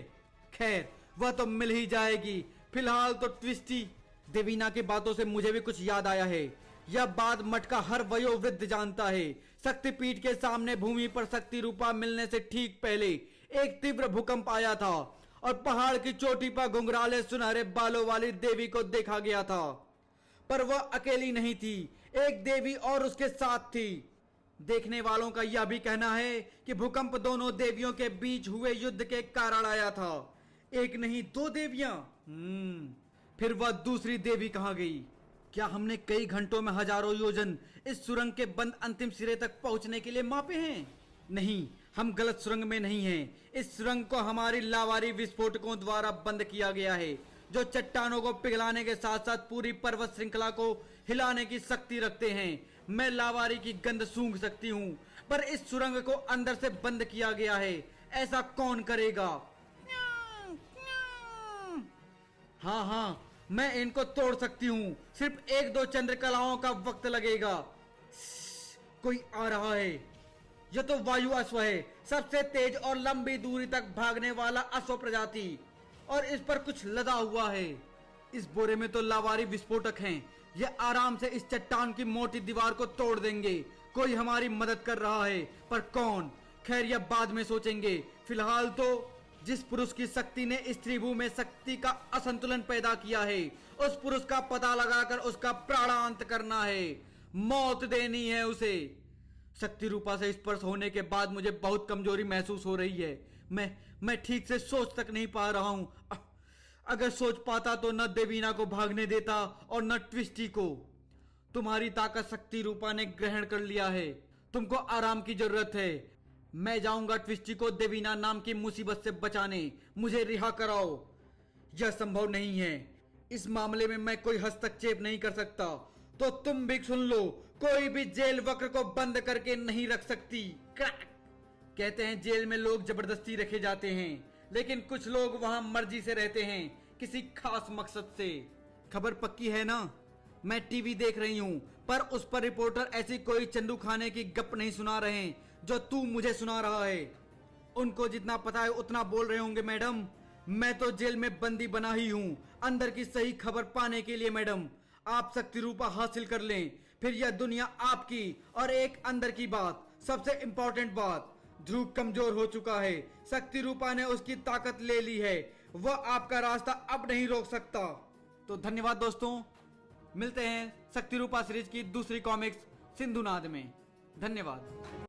खैर, वह तो मिल ही जाएगी। फिलहाल तो ट्विस्टी। देवीना की बातों से मुझे भी कुछ याद आया है। यह बात मठ का हर वयोवृद्ध जानता है। शक्तिपीठ के सामने भूमि पर शक्ति रूपा मिलने से ठीक पहले एक तीव्र भूकंप आया था और पहाड़ की चोटी पर घुंघराले सुनहरे बालों वाली देवी को देखा गया था। पर वह अकेली नहीं थी, एक देवी और उसके साथ थी। देखने वालों का यह भी कहना है कि भूकंप दोनों देवियों के बीच हुए युद्ध के कारण आया था। एक नहीं, 2 देवियां। फिर वह दूसरी देवी कहां गई? क्या हमने कई घंटों में हजारों योजन इस सुरंग के बंद अंतिम सिरे तक पहुंचने के लिए मापे हैं? नहीं, हम गलत सुरंग में नहीं हैं। इस सुरंग को हमारी लावारी विस्फोटकों द्वारा बंद किया गया है, जो चट्टानों को पिघलाने के साथ साथ पूरी पर्वत श्रृंखला को हिलाने की शक्ति रखते हैं। मैं लावारी की गंध सूंघ सकती हूँ, पर इस सुरंग को अंदर से बंद किया गया है। ऐसा कौन करेगा? हाँ, मैं इनको तोड़ सकती हूँ। सिर्फ 1-2 चंद्रकलाओं का वक्त लगेगा। कोई आ रहा है। यह तो वायु अश्व है, सबसे तेज और लंबी दूरी तक भागने वाला अश्व प्रजाति, और इस पर कुछ लदा हुआ है। इस बोरे में तो लावारी विस्फोटक हैं। यह आराम से इस चट्टान की मोटी दीवार को तोड़ देंगे। कोई हमारी मदद कर रहा है, पर कौन? खैर, यह बाद में सोचेंगे। फिलहाल तो जिस पुरुष की शक्ति ने इस त्रिभु में शक्ति का असंतुलन पैदा किया है, उस पुरुष का पता लगाकर उसका प्राणांत करना है, मौत देनी है उसे। शक्ति रूपा से स्पर्श होने के बाद मुझे बहुत कमजोरी महसूस हो रही है। मैं ठीक से सोच तक नहीं पा रहा हूं। अगर सोच पाता तो न देवीना को भागने देता और न ट्विस्टी को। तुम्हारी ताकत शक्ति रूपा ने ग्रहण कर लिया है। तुमको आराम की जरूरत है। मैं जाऊंगा ट्विस्टी को देवीना नाम की मुसीबत से बचाने। मुझे रिहा कराओ। यह संभव नहीं है। इस मामले में मैं कोई हस्तक्षेप नहीं कर सकता। तो तुम भी सुन लो, कोई भी जेल वक्र को बंद करके नहीं रख सकती। कहते हैं जेल में लोग जबरदस्ती रखे जाते हैं, लेकिन कुछ लोग वहां मर्जी से रहते हैं, किसी खास मकसद से। खबर पक्की है ना? मैं टीवी देख रही हूँ, पर उस पर रिपोर्टर ऐसी कोई चंदू खाने की गप नहीं सुना रहे हैं जो तू मुझे सुना रहा है। उनको जितना पता है उतना बोल रहे होंगे मैडम। मैं तो जेल में बंदी बना ही हूँ, अंदर की सही खबर पाने के लिए। मैडम, आप शक्ति रूपा हासिल कर लें, फिर यह दुनिया आपकी। और एक अंदर की बात, सबसे इंपॉर्टेंट बात, ध्रुव कमजोर हो चुका है। शक्ति रूपा ने उसकी ताकत ले ली है। वह आपका रास्ता अब नहीं रोक सकता। तो धन्यवाद दोस्तों, मिलते हैं शक्ति रूपा सीरीज की दूसरी कॉमिक्स सिंधुनाद में। धन्यवाद।